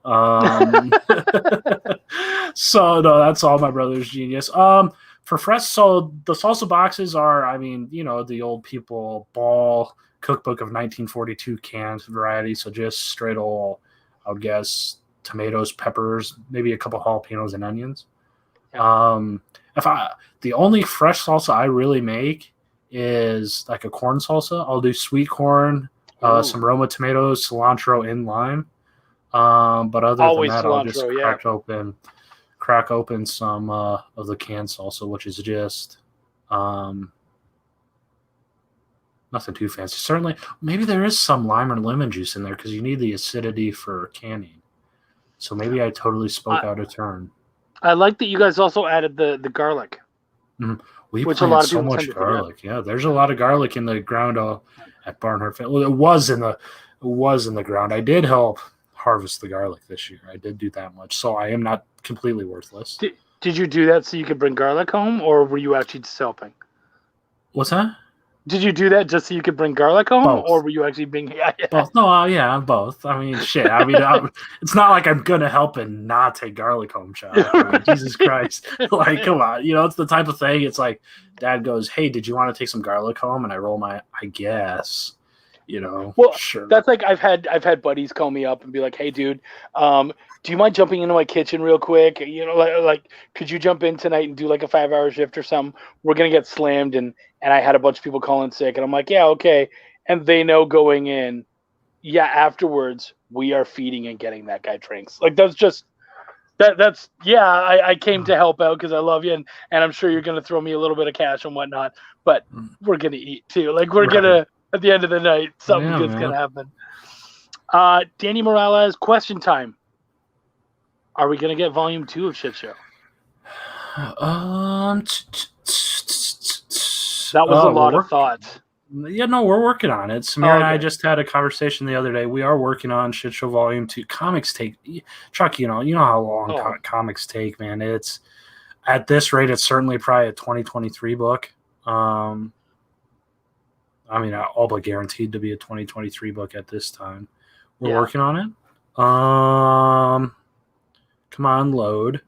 So no, that's all my brother's genius. For fresh, so the salsa boxes are, I mean, the old people ball cookbook of 1942 cans variety. So just straight old, I would guess, tomatoes, peppers, maybe a couple jalapenos and onions. Yeah. If I the only fresh salsa I really make is like a corn salsa. I'll do sweet corn, Ooh. some Roma tomatoes, cilantro, and lime. But other than Always that, I'll just cilantro, yeah. crack open some of the canned salsa, which is just nothing too fancy. Certainly, maybe there is some lime or lemon juice in there because you need the acidity for canning. So maybe I totally spoke I, out of turn. I like that you guys also added the garlic, We which a plant lot of so people tend much to forget. garlic. Yeah, there's a lot of garlic in the ground at Barnhardt. Well, it was in the ground. I did help harvest the garlic this year. I did do that much, so I am not completely worthless. Did you do that so you could bring garlic home, or were you actually just helping? What's that? Did you do that just so you could bring garlic home, or Both. were you actually being? Yeah, yeah. Both. No, yeah, both. I mean, shit. I mean, it's not like I'm gonna help and not take garlic home, Chuck. I mean, Jesus Christ. Like, come on. It's the type of thing. It's like Dad goes, "Hey, did you want to take some garlic home?" And I roll my, I guess. Well, Sure. that's like I've had buddies call me up and be like, "Hey, dude, do you mind jumping into my kitchen real quick? Like could you jump in tonight and do like a 5-hour shift or something? We're gonna get slammed." And I had a bunch of people calling sick, and I'm like, "Yeah, okay." And they know going in, yeah, afterwards we are feeding and getting that guy drinks. Like that's yeah. I came to help out because I love you, and I'm sure you're gonna throw me a little bit of cash and whatnot, but we're gonna eat too. Like we're Right. gonna. At the end of the night, something good's man. gonna happen. Danny Morales, question time. Are we gonna get volume 2 of Shit Show? That was a lot of thoughts. Yeah, no, we're working on it. Samir and I Okay. just had a conversation the other day. We are working on Shit Show Volume 2. Comics take, Chuck, you know how long comics take, man. It's at this rate, it's certainly probably a 2023 book. I mean, all but guaranteed to be a 2023 book at this time. We're working on it. Come on, load.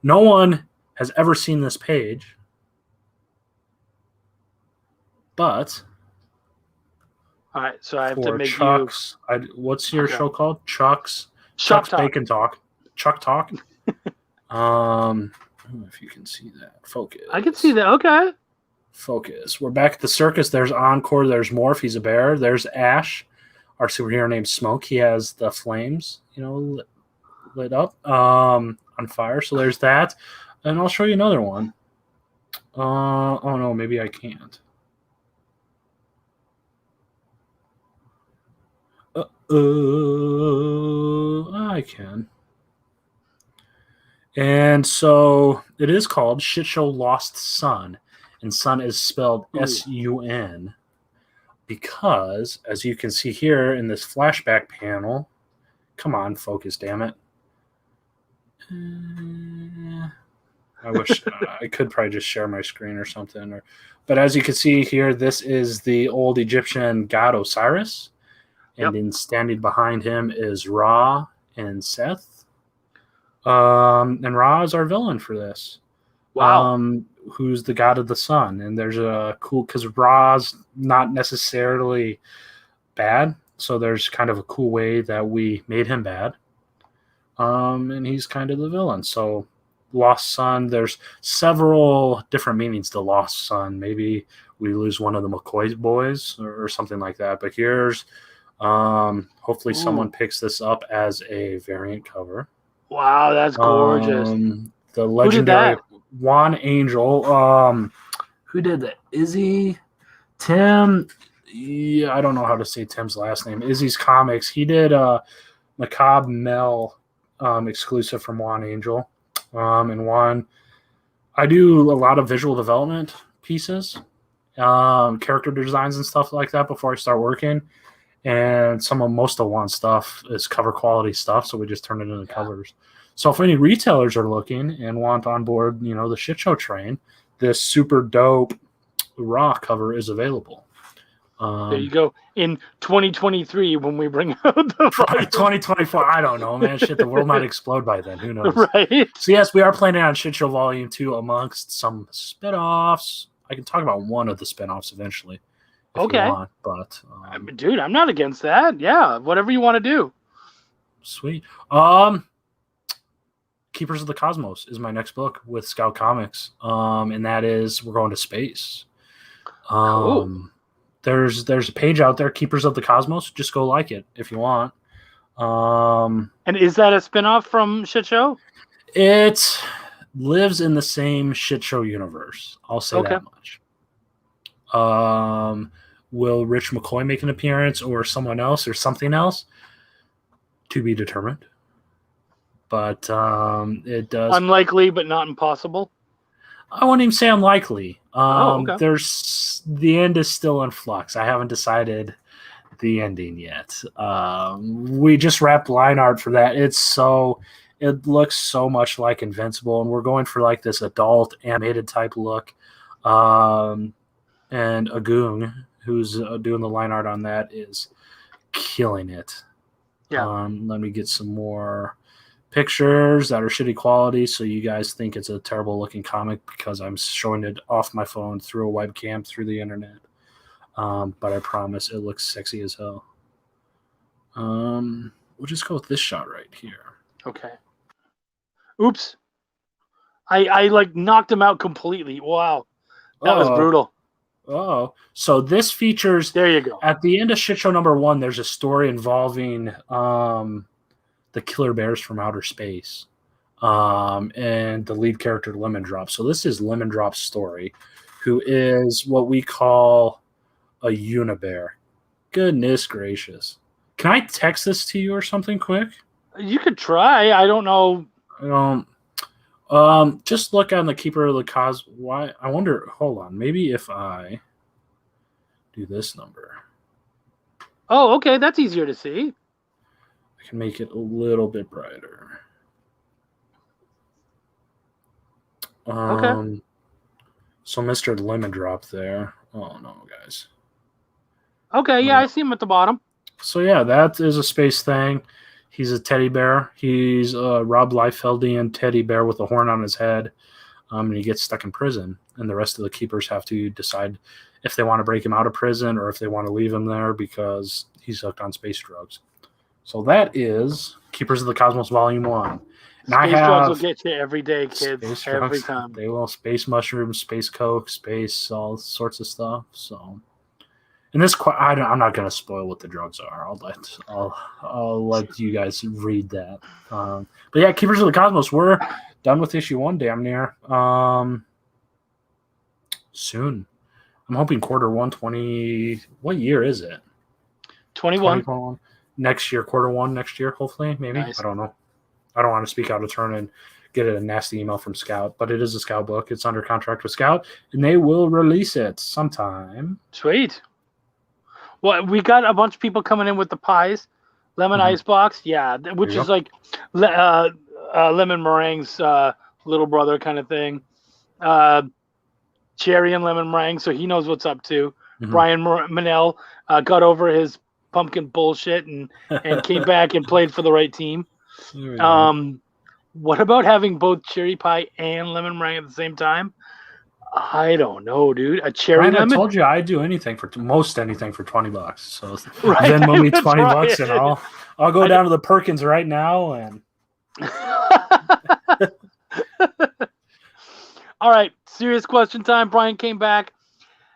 No one has ever seen this page, but All right, so I have to for make Chuck's, what's your show called? Chuck's Talk. Bacon Talk. Chuck Talk. I don't know if you can see that. Focus. I can see that. Okay. Focus. We're back at the circus. There's Encore. There's Morph. He's a bear. There's Ash, our superhero named Smoke. He has the flames, lit up on fire. So there's that. And I'll show you another one. Oh no, maybe I can't. I can. And so it is called Shit Show Lost Sun, and Sun is spelled S-U-N because, as you can see here in this flashback panel, come on, focus, damn it. I wish I could probably just share my screen or something. But as you can see here, this is the old Egyptian god Osiris. And then standing behind him is Ra and Seth. And Ra is our villain for this. Wow. Who's the god of the sun. And there's a cool, because Ra's not necessarily bad. So there's kind of a cool way that we made him bad. And he's kind of the villain. So Lost Sun, there's several different meanings to Lost Sun. Maybe we lose one of the McCoy boys or something like that. But here's, hopefully someone picks this up as a variant cover. Wow, that's gorgeous. The legendary Juan Angel. Who did that? Izzy? Tim? Yeah, I don't know how to say Tim's last name. Izzy's Comics. He did Macabre Mel exclusive from Juan Angel. And Juan, I do a lot of visual development pieces, character designs and stuff like that before I start working. And most of Juan's stuff is cover quality stuff, so we just turn it into covers. So if any retailers are looking and want on board, the shit show train, this super dope Raw cover is available. There you go. In 2023, when we bring out the 2024, I don't know, man. Shit, the world might explode by then. Who knows? Right. So yes, we are planning on Shit Show Volume 2 amongst some spinoffs. I can talk about one of the spinoffs eventually. Okay. Want, but dude, I'm not against that. Yeah, whatever you want to do. Sweet. Keepers of the Cosmos is my next book with Scout Comics. And that is we're going to space. Cool. There's a page out there, Keepers of the Cosmos. Just go like it if you want. And is that a spinoff from Shit Show? It lives in the same Shit Show universe. I'll say that much. Will Rich McCoy make an appearance or someone else or something else? To be determined. But it does. Unlikely, but not impossible. I wouldn't even say unlikely. Okay. There's the end is still in flux. I haven't decided the ending yet. We just wrapped line art for that. It looks so much like Invincible, and we're going for like this adult animated type look. And Agung, who's doing the line art on that, is killing it. Yeah. Let me get some more pictures that are shitty quality so you guys think it's a terrible looking comic because I'm showing it off my phone through a webcam through the internet. But I promise it looks sexy as hell. We'll just go with this shot right here. Okay. Oops. I like knocked him out completely. Wow. That was brutal. Oh, so this features. There you go. At the end of Shit Show number 1, there's a story involving the killer bears from outer space, and the lead character Lemon Drop. So this is Lemon Drop's story, who is what we call a unibear. Goodness gracious! Can I text this to you or something quick? You could try. I don't know. Just look on the Keeper of the Cos. Why? I wonder. Hold on. Maybe if I do this number. Oh, okay. That's easier to see. I can make it a little bit brighter. Okay. So Mr. Lemon Drop there. Oh no, guys. Okay. Yeah, I see him at the bottom. So yeah, that is a space thing. He's a teddy bear. He's a Rob Liefeldian teddy bear with a horn on his head. And he gets stuck in prison. And the rest of the keepers have to decide if they want to break him out of prison or if they want to leave him there because he's hooked on space drugs. So that is Keepers of the Cosmos Volume 1. Space drugs will get you every day, kids. Every time. They will. Space mushrooms, space coke, space, all sorts of stuff. So... And this, I'm not going to spoil what the drugs are. I'll let you guys read that. But yeah, Keepers of the Cosmos. We're done with issue 1, damn near. Soon, I'm hoping quarter 1, 20. What year is it? 21. next year, Q1 next year, hopefully, maybe. Nice. I don't know. I don't want to speak out of turn and get a nasty email from Scout, but it is a Scout book. It's under contract with Scout, and they will release it sometime. Sweet. Well, we got a bunch of people coming in with the pies. Lemon Mhm. icebox, yeah, which There you is like lemon meringue's little brother kind of thing. Cherry and lemon meringue, so he knows what's up to. Mhm. Brian Manel got over his pumpkin bullshit and came back and played for the right team. There we go. What about having both cherry pie and lemon meringue at the same time? I don't know, dude. A cherry Brian, I lemon. told you I'd do anything for most anything for $20. So Right, Venmo me that's $20, right. and I'll go down to the Perkins right now. And All right, serious question time. Brian came back.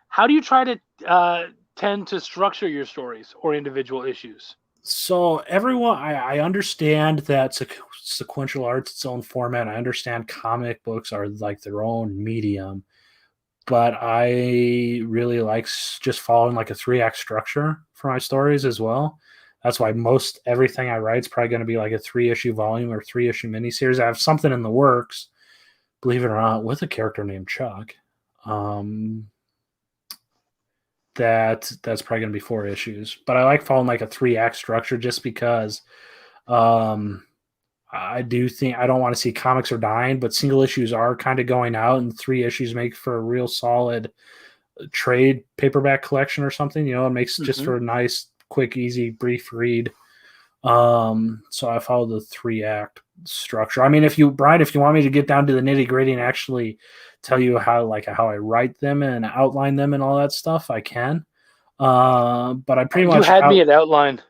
How do you try to tend to structure your stories or individual issues? so everyone, I understand that sequential art's its own format. I understand comic books are like their own medium, but I really like just following like a 3-act structure for my stories as well. That's why most everything I write is probably going to be like a 3-issue volume or 3-issue miniseries. I have something in the works, believe it or not, with a character named Chuck. That's probably going to be 4 issues. But I like following like a 3-act structure just because I do think I don't want to see comics are dying, but single issues are kind of going out, and 3 issues make for a real solid trade paperback collection or something. You know, it makes just for a nice, quick, easy, brief read. So I follow the 3-act structure. I mean, Brian, if you want me to get down to the nitty gritty and actually tell you how I write them and outline them and all that stuff, I can. But I pretty much had me at outline.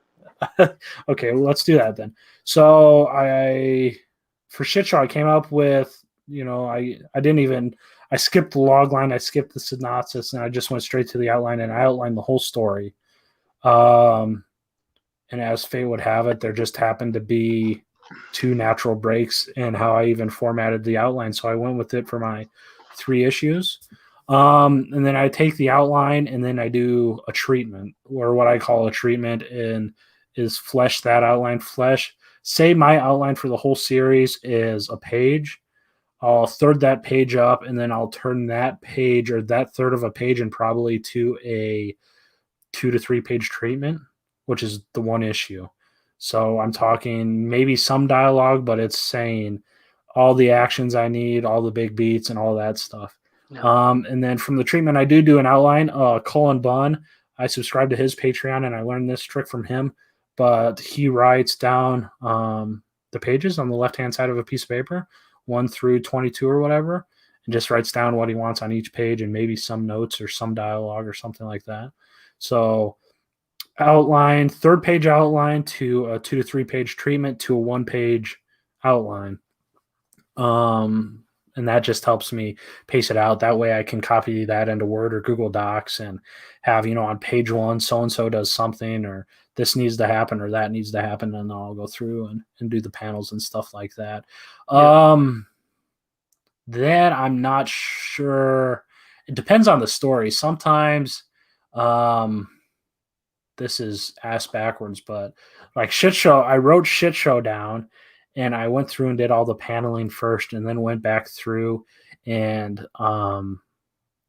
Okay, well, let's do that then. So for Shit Show, I came up with, I skipped the log line, I skipped the synopsis, and I just went straight to the outline, and I outlined the whole story. And as fate would have it, there just happened to be 2 natural breaks in how I even formatted the outline. So I went with it for my 3 issues. And then I take the outline and then I do a treatment, or what I call a treatment, and is flesh that outline. Say my outline for the whole series is a page. I'll third that page up, and then I'll turn that page or that third of a page and probably to a 2 to 3 page treatment, which is the 1 issue. So I'm talking maybe some dialogue, but it's saying all the actions I need, all the big beats, and all that stuff. Yeah. And then from the treatment, I do an outline. Colin Bunn, I subscribe to his Patreon, and I learned this trick from him. But he writes down the pages on the left-hand side of a piece of paper, 1 through 22 or whatever, and just writes down what he wants on each page and maybe some notes or some dialogue or something like that. So outline, 3rd page outline to a 2 to 3 page treatment to a 1 page outline. And that just helps me pace it out. That way I can copy that into Word or Google Docs and have, on page 1, so-and-so does something, or this needs to happen or that needs to happen. And I'll go through and do the panels and stuff like that. Yeah. Then I'm not sure. It depends on the story. Sometimes, this is asked backwards, but like Shit Show, I wrote Shit Show down and I went through and did all the paneling first and then went back through and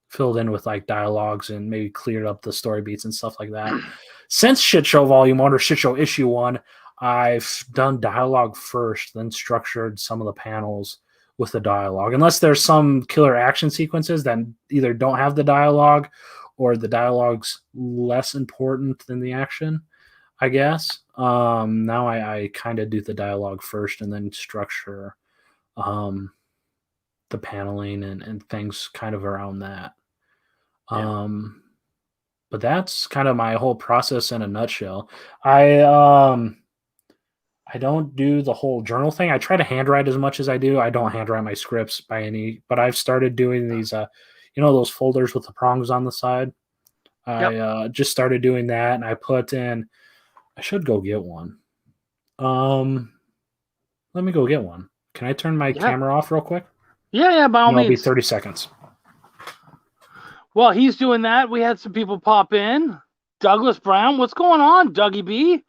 filled in with like dialogues and maybe cleared up the story beats and stuff like that. Since Shit Show Volume 1 or Shit Show Issue 1, I've done dialogue first, then structured some of the panels with the dialogue. Unless there's some killer action sequences that either don't have the dialogue or the dialogue's less important than the action, I guess. Now I kind of do the dialogue first and then structure the paneling and things kind of around that. Yeah. But that's kind of my whole process in a nutshell. I don't do the whole journal thing. I try to handwrite as much as I do. I don't handwrite my scripts but I've started doing these, those folders with the prongs on the side. I just started doing that, and I put in, I should go get one. Let me go get one. Can I turn my camera off real quick? Yeah, by all means. It'll be 30 seconds. Well, he's doing that. We had some people pop in. Douglas Brown, what's going on, Dougie B?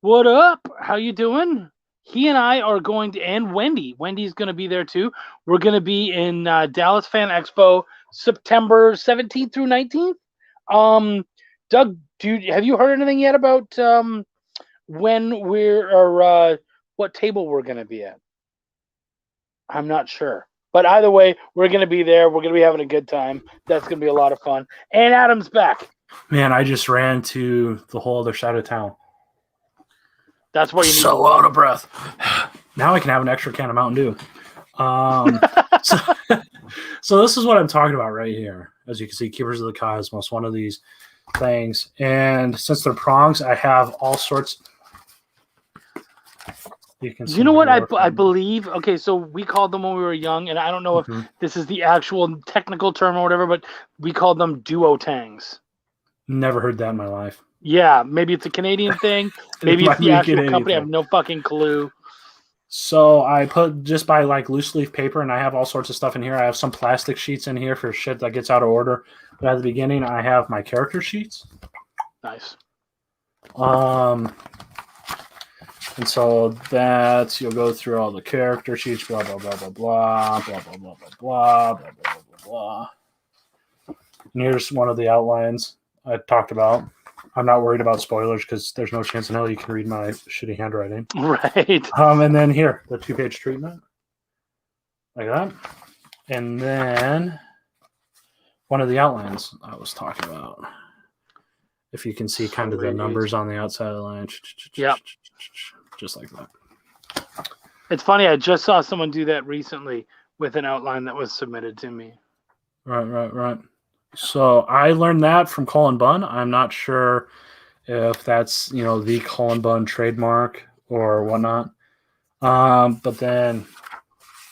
What up? How you doing? He and I are going to, and Wendy's going to be there too. We're going to be in Dallas Fan Expo September 17th through 19th. Doug, have you heard anything yet about when what table we're going to be at? I'm not sure. But either way, we're going to be there. We're going to be having a good time. That's going to be a lot of fun. And Adam's back. Man, I just ran to the whole other side of town. That's why you need so out of breath. Now I can have an extra can of Mountain Dew. So this is what I'm talking about right here. As you can see, Keepers of the Cosmos, one of these things. And since they're prongs, I have all sorts. You know what I believe? Okay, so we called them when we were young, and I don't know if this is the actual technical term or whatever, but we called them duotangs. Never heard that in my life. Yeah, maybe it's a Canadian thing. Maybe it's the actual company. I have no fucking clue. So I just buy like loose leaf paper, and I have all sorts of stuff in here. I have some plastic sheets in here for shit that gets out of order. But at the beginning, I have my character sheets. Nice. And so that's, you'll go through all the character sheets, blah, blah, blah, blah, blah, blah, blah, blah, blah, blah, blah, blah, blah, blah. And here's one of the outlines I talked about. I'm not worried about spoilers because there's no chance in hell you can read my shitty handwriting. Right. And then here, the 2-page treatment. Like that. And then one of the outlines I was talking about. If you can see kind of the numbers on the outside of the line. Yep. Just like that. It's funny. I just saw someone do that recently with an outline that was submitted to me. Right. So I learned that from Colin Bunn. I'm not sure if that's, the Colin Bunn trademark or whatnot. But then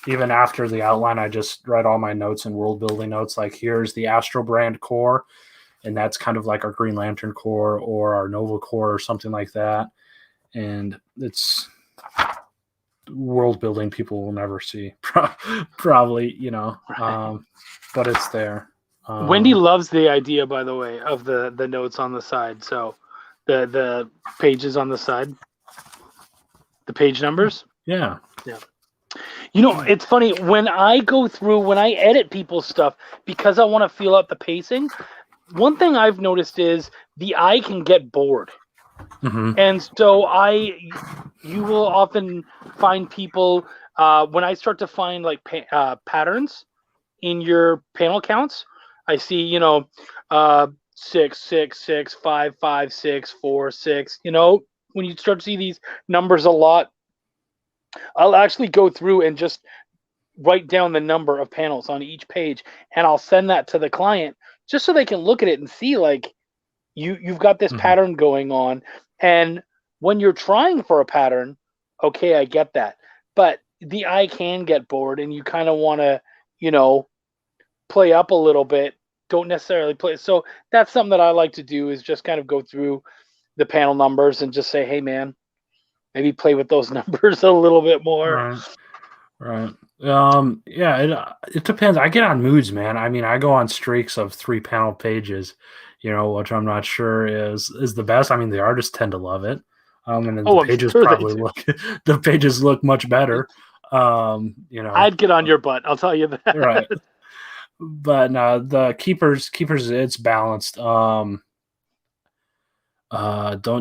even after the outline, I just write all my notes and world building notes. Like here's the Astro Brand core. And that's kind of like our Green Lantern core or our Nova core or something like that. And it's world building people will never see, probably, but it's there. Wendy loves the idea, by the way, of the notes on the side. So the pages on the side, the page numbers. Yeah. It's funny when I edit people's stuff because I want to feel out the pacing. One thing I've noticed is the eye can get bored. Mm-hmm. And so you will often find people when I start to find like patterns in your panel counts. I see 6 6 6 5 5 6 4 6. When you start to see these numbers a lot, I'll actually go through and just write down the number of panels on each page, and I'll send that to the client just so they can look at it and see like you've got this pattern going on. And when you're trying for a pattern, okay, I get that. But the eye can get bored and you kind of want to, play up a little bit. Don't necessarily play. So that's something that I like to do is just kind of go through the panel numbers and just say, hey, man, maybe play with those numbers a little bit more. Right. It depends. I get on moods, man. I mean, I go on streaks of 3 panel pages, which I'm not sure is the best. I mean, the artists tend to love it. And then the pages the pages look much better. I'd get on your butt. I'll tell you that. Right. But no, the keepers, it's balanced. Don't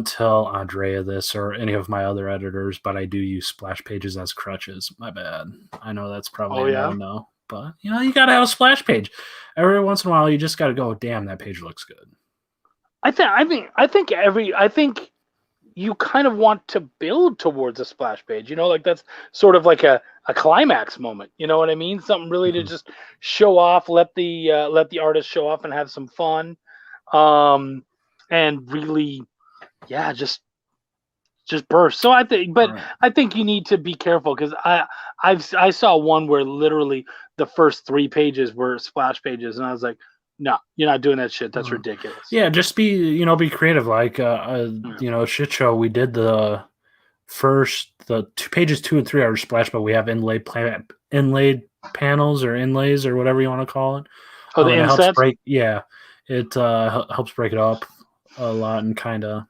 tell Andrea this or any of my other editors, but I do use splash pages as crutches. My bad. I know that's probably no, but you got to have a splash page. Every once in a while, you just got to go, damn, that page looks good. I think you kind of want to build towards a splash page, like that's sort of like a climax moment. You know what I mean? Something really to just show off, let the artist show off and have some fun. And really, just burst. So I think you need to be careful because I saw one where literally the first 3 pages were splash pages, and I was like, no, you're not doing that shit. That's ridiculous. Yeah, just be creative. Like shit show. We did the 2 pages 2 and 3 are splash, but we have inlaid panels or inlays or whatever you want to call it. Oh, the insets. It helps break it up a lot and kind of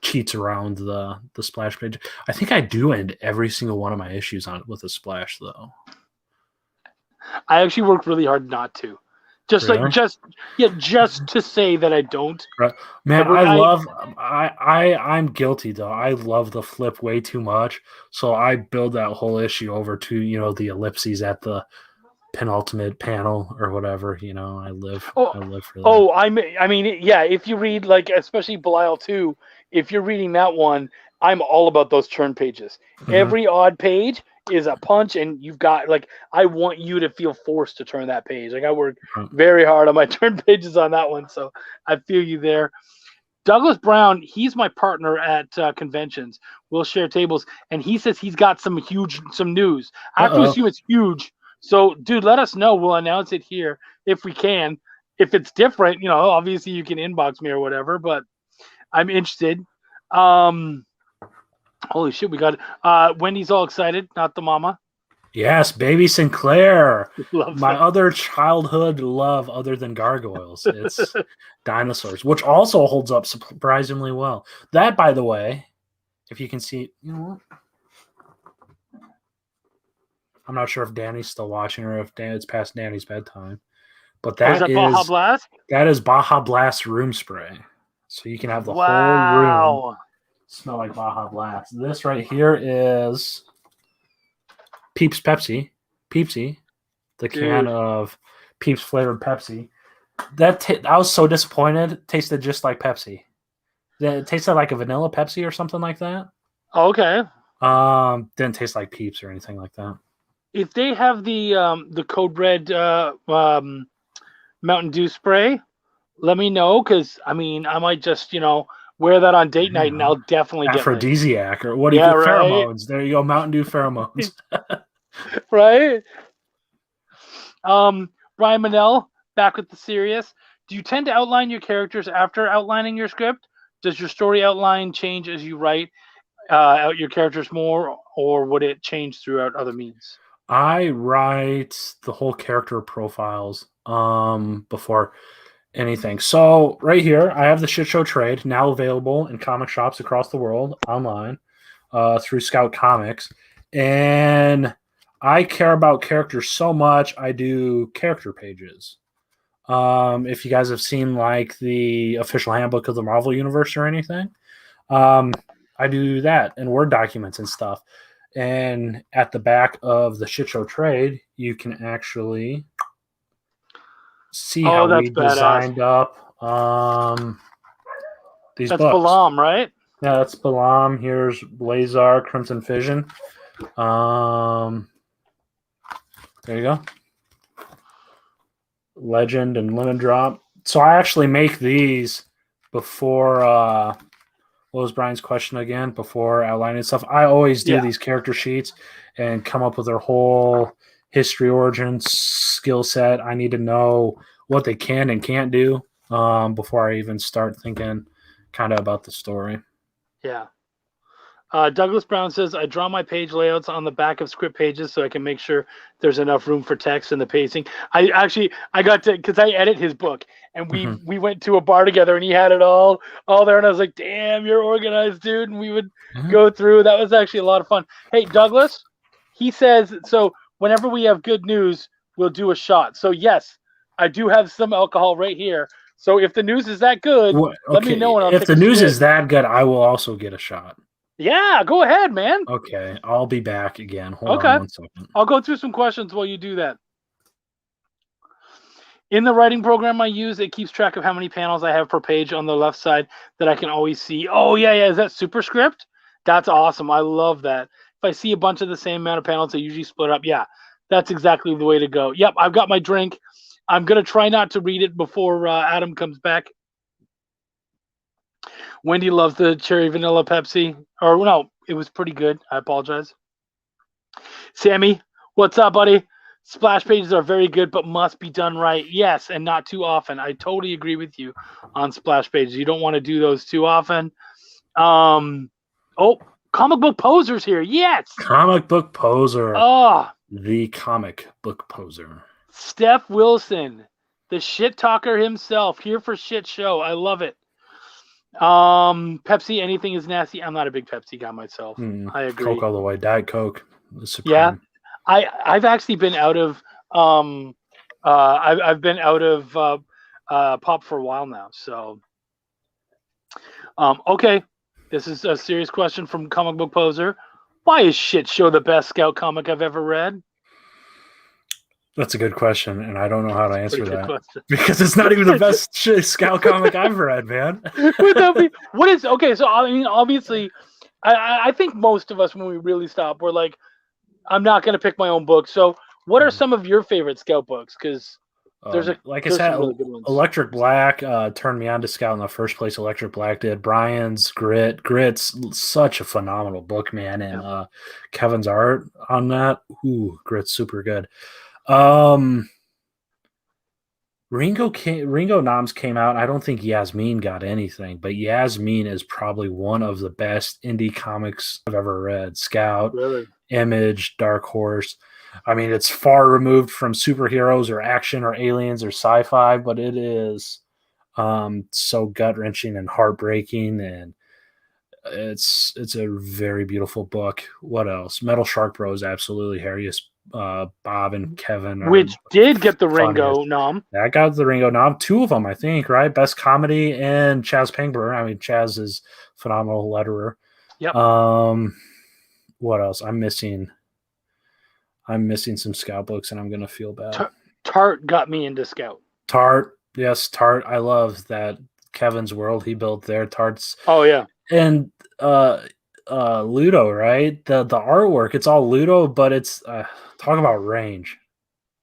cheats around the splash page. I think I do end every single one of my issues on with a splash, though. I actually work really hard not to. Just Really? just to say that I don't. Right. Man, I'm guilty though. I love the flip way too much. So I build that whole issue over to, the ellipses at the penultimate panel or whatever. I live for that. Oh, I mean, yeah, if you read, like, especially Belial 2, if you're reading that one, I'm all about those turn pages. Mhm. Every odd page is a punch, and you've got, like, I want you to feel forced to turn that page. Like, I work very hard on my turn pages on that one, so I feel you there. Douglas Brown, he's my partner at conventions. We'll share tables, and he says he's got some news. I have to assume it's huge. So, dude, let us know. We'll announce it here if we can. If it's different, obviously you can inbox me or whatever, but I'm interested. Holy shit, we got Wendy's all excited, not the mama. Yes, Baby Sinclair. My that. other childhood love other than gargoyles. It's dinosaurs, which also holds up surprisingly well. That, by the way, if you can see, you know what? I'm not sure if Danny's still watching or if it's past Danny's bedtime. But that is Baja Blast? That is Baja Blast room spray. So you can have the whole room smell like Baja Blast. This right here is Peeps Pepsi. Peepsy. The can of Peeps flavored Pepsi. I was so disappointed. It tasted just like Pepsi. It tasted like a vanilla Pepsi or something like that. Okay. Didn't taste like Peeps or anything like that. If they have the Code Red Mountain Dew spray, let me know, because I might just wear that on date night, and I'll definitely get aphrodisiac or what do you get? Pheromones. There you go, Mountain Dew pheromones. Right. Brian Manell, back with the serious. Do you tend to outline your characters after outlining your script? Does your story outline change as you write out your characters more, or would it change throughout other means? I write the whole character profiles before anything. So right here, I have the Shit Show Trade now available in comic shops across the world online through Scout Comics. And I care about characters so much, I do character pages. If you guys have seen like the official handbook of the Marvel Universe or anything, I do that in Word documents and stuff. And at the back of the Shit Show Trade, you can actually see how we designed up these books. That's Balaam, right? Yeah, that's Balaam. Here's Blazar, Crimson Fission. There you go. Legend and Lemon Drop. So I actually make these before what was Brian's question again? Before outlining stuff. I always do these character sheets and come up with their whole history, origin, skill set. I need to know what they can and can't do before I even start thinking kind of about the story. Yeah. Douglas Brown says, I draw my page layouts on the back of script pages so I can make sure there's enough room for text and the pacing. I got to, because I edit his book, and we went to a bar together, and he had it all there, and I was like, damn, you're organized, dude. And we would go through. That was actually a lot of fun. Hey, Douglas, he says, so whenever we have good news, we'll do a shot. So yes, I do have some alcohol right here. So if the news is that good, let me know. And I'll if the news is that good, I will also get a shot. Yeah, go ahead, man. Okay, I'll be back again. Hold on 1 second. I'll go through some questions while you do that. In the writing program I use, it keeps track of how many panels I have per page on the left side that I can always see. Oh, yeah. Is that Superscript? That's awesome. I love that. If I see a bunch of the same amount of panels, they usually split up. Yeah, that's exactly the way to go. Yep, I've got my drink. I'm going to try not to read it before Adam comes back. Wendy loves the cherry vanilla Pepsi. Or no, it was pretty good. I apologize. Sammy, what's up, buddy? Splash pages are very good, but must be done right. Yes, and not too often. I totally agree with you on splash pages. You don't want to do those too often. Comic book poser's here. Yes. Comic book poser. Oh. The comic book poser. Steph Wilson, the shit talker himself, here for Shit Show. I love it. Pepsi, anything is nasty. I'm not a big Pepsi guy myself. I agree. Coke all the way. Diet Coke is supreme. Yeah, I've actually been out of I've been out of pop for a while now. So okay, this is a serious question from Comic Book Poser. Why is Shit Show the best Scout comic I've ever read? That's a good question, and I don't know how to answer that Question. because it's not even the best Scout comic I've read, man. What is okay? So I mean, obviously, I think most of us, when we really stop, we're like, I'm not going to pick my own book. So, what are some of your favorite Scout books? Because there's like I said, really good ones. Electric Black turned me on to Scout in the first place. Electric Black did. Brian's Grit's such a phenomenal book, man, and Kevin's art on that, Grit's super good. Ringo Noms came out. I don't think Yasmin got anything, but Yasmin is probably one of the best indie comics I've ever read. Scout, Really? Image, Dark Horse. I mean, it's far removed from superheroes or action or aliens or sci-fi, but it is so gut-wrenching and heartbreaking, and it's a very beautiful book. What else? Metal Shark Bros, absolutely hilarious. Bob and Kevin, which did get the Ringo nom. That got the Ringo nom. 2 of them, I think, right? Best comedy and Chaz Pangburn. I mean, Chaz is phenomenal letterer. Yep. What else? I'm missing some Scout books, and I'm gonna feel bad. Tart got me into Scout. Tart, yes, Tart. I love that Kevin's world he built there. Tart's. Oh yeah. And Ludo, right? The artwork, it's all Ludo, but it's talk about range.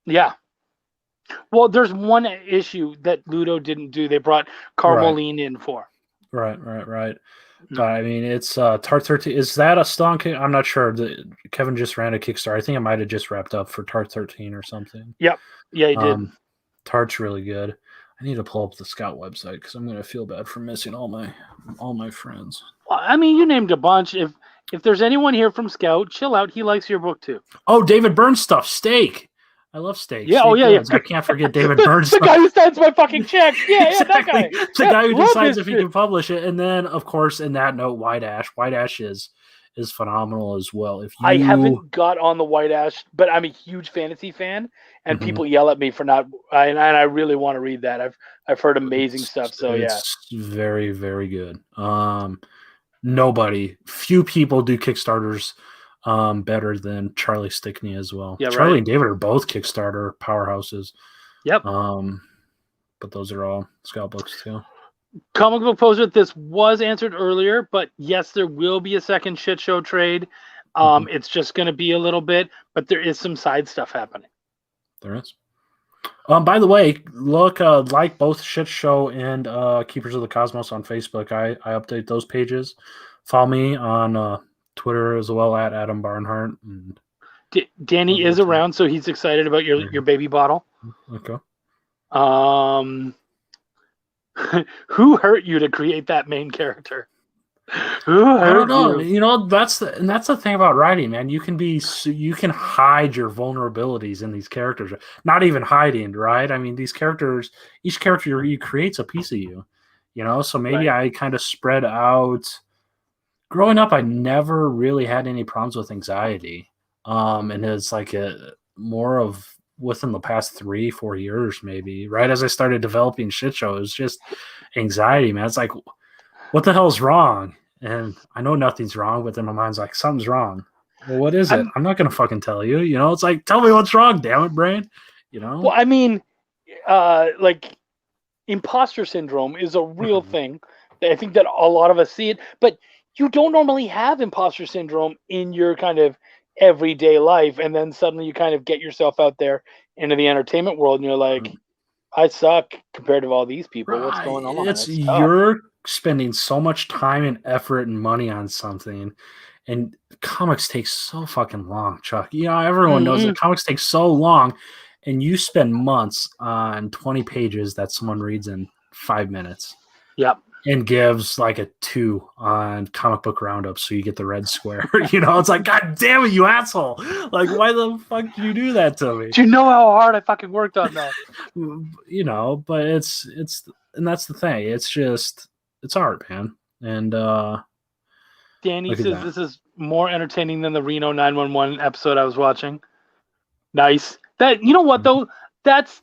Yeah. Well, there's one issue that Ludo didn't do. They brought Carmeline in for. Right. But I mean, it's Tart 13. Is that a strong? I'm not sure. Kevin just ran a Kickstarter. I think it might have just wrapped up for Tart 13 or something. Yep. Yeah, he did. Tart's really good. I need to pull up the Scout website because I'm going to feel bad for missing all my friends. Well, I mean, you named a bunch. If there's anyone here from Scout, chill out. He likes your book too. Oh, David Byrne stuff. Steak. I love steak. Yeah. Steak yeah. I can't forget David Byrne the guy who signs my fucking checks. Yeah, exactly. That guy. The guy who decides if he can publish it. And then, of course, in that note, White Ash. White Ash is phenomenal as well. I haven't got on the White Ash, but I'm a huge fantasy fan, and people yell at me for not. And I really want to read that. I've heard amazing stuff. So it's very, very good. Few people do Kickstarters better than Charlie Stickney as well. Yeah, Charlie and David are both Kickstarter powerhouses. Yep. But those are all Scout books too. Comic Book Poser, this was answered earlier, but yes, there will be a second Shit Show trade. It's just going to be a little bit, but there is some side stuff happening. There is. By the way, look, like both Shit Show and Keepers of the Cosmos on Facebook. I update those pages. Follow me on Twitter as well at Adam Barnhart. And Danny is around, so he's excited about your baby bottle. Okay. Who hurt you to create that main character? I don't know. You know, that's the thing about writing, man. You can hide your vulnerabilities in these characters. Not even hiding, right? I mean, these characters, each character you create's a piece of you. You know, so maybe I kind of spread out. Growing up, I never really had any problems with anxiety. And it's like more of within the past 3-4 years, maybe, right as I started developing Shit Show, it was just anxiety, man. It's like, what the hell's wrong? And I know nothing's wrong, but then my mind's like, something's wrong. Well, what is it? I'm not gonna fucking tell you. You know, it's like, tell me what's wrong, damn it, brain. You know. Well, I mean, like, imposter syndrome is a real thing. I think that a lot of us see it, but you don't normally have imposter syndrome in your kind of everyday life, and then suddenly you kind of get yourself out there into the entertainment world, and you're like, I suck compared to all these people. What's going on? It's you're spending so much time and effort and money on something, and comics take so fucking long, Chuck. You know, everyone knows that comics take so long, and you spend months on 20 pages that someone reads in 5 minutes. Yep. And gives like a 2 on Comic Book Roundup, so you get the red square. You know, it's like, God damn it, you asshole! Like, why the fuck did you do that to me? Do you know how hard I fucking worked on that? You know, but it's, and that's the thing. It's it's art, man. And Danny look at says that. this is more entertaining than the Reno 911 episode I was watching. Nice. That, you know what though? That's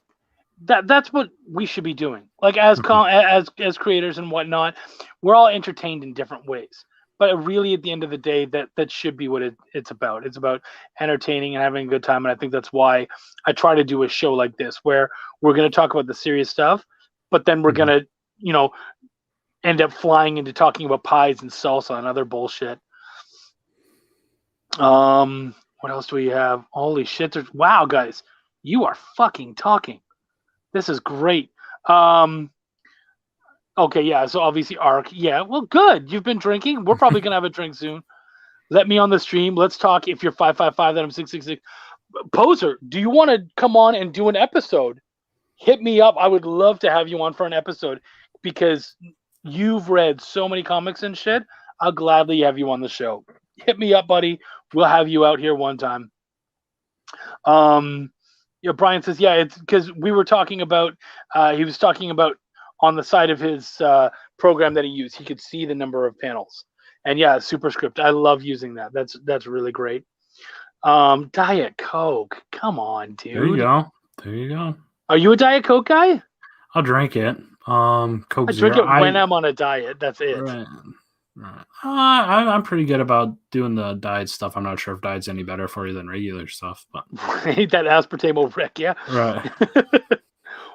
what we should be doing. Like as creators and whatnot, we're all entertained in different ways. But really, at the end of the day, that should be what it's about. It's about entertaining and having a good time. And I think that's why I try to do a show like this, where we're going to talk about the serious stuff, but then we're going to, end up flying into talking about pies and salsa and other bullshit. What else do we have? Holy shit! Wow, guys, you are fucking talking. This is great. Okay, yeah. So obviously, Ark. Yeah, well, good. You've been drinking. We're probably gonna have a drink soon. Let me on the stream. Let's talk. If you're 555, then I'm 666. Poser, do you want to come on and do an episode? Hit me up. I would love to have you on for an episode because you've read so many comics and shit. I'll gladly have you on the show. Hit me up, buddy. We'll have you out here one time. Brian says, yeah, it's because we were talking about, he was talking about on the side of his program that he used, he could see the number of panels. And yeah, Superscript. I love using that. That's really great. Diet Coke. Come on, dude. There you go. Are you a Diet Coke guy? I'll drink it. Coke I Zero. drink it when I'm on a diet. That's it. Right. I'm pretty good about doing the diet stuff. I'm not sure if diet's any better for you than regular stuff, but Eat that aspartame over wreck, yeah. right.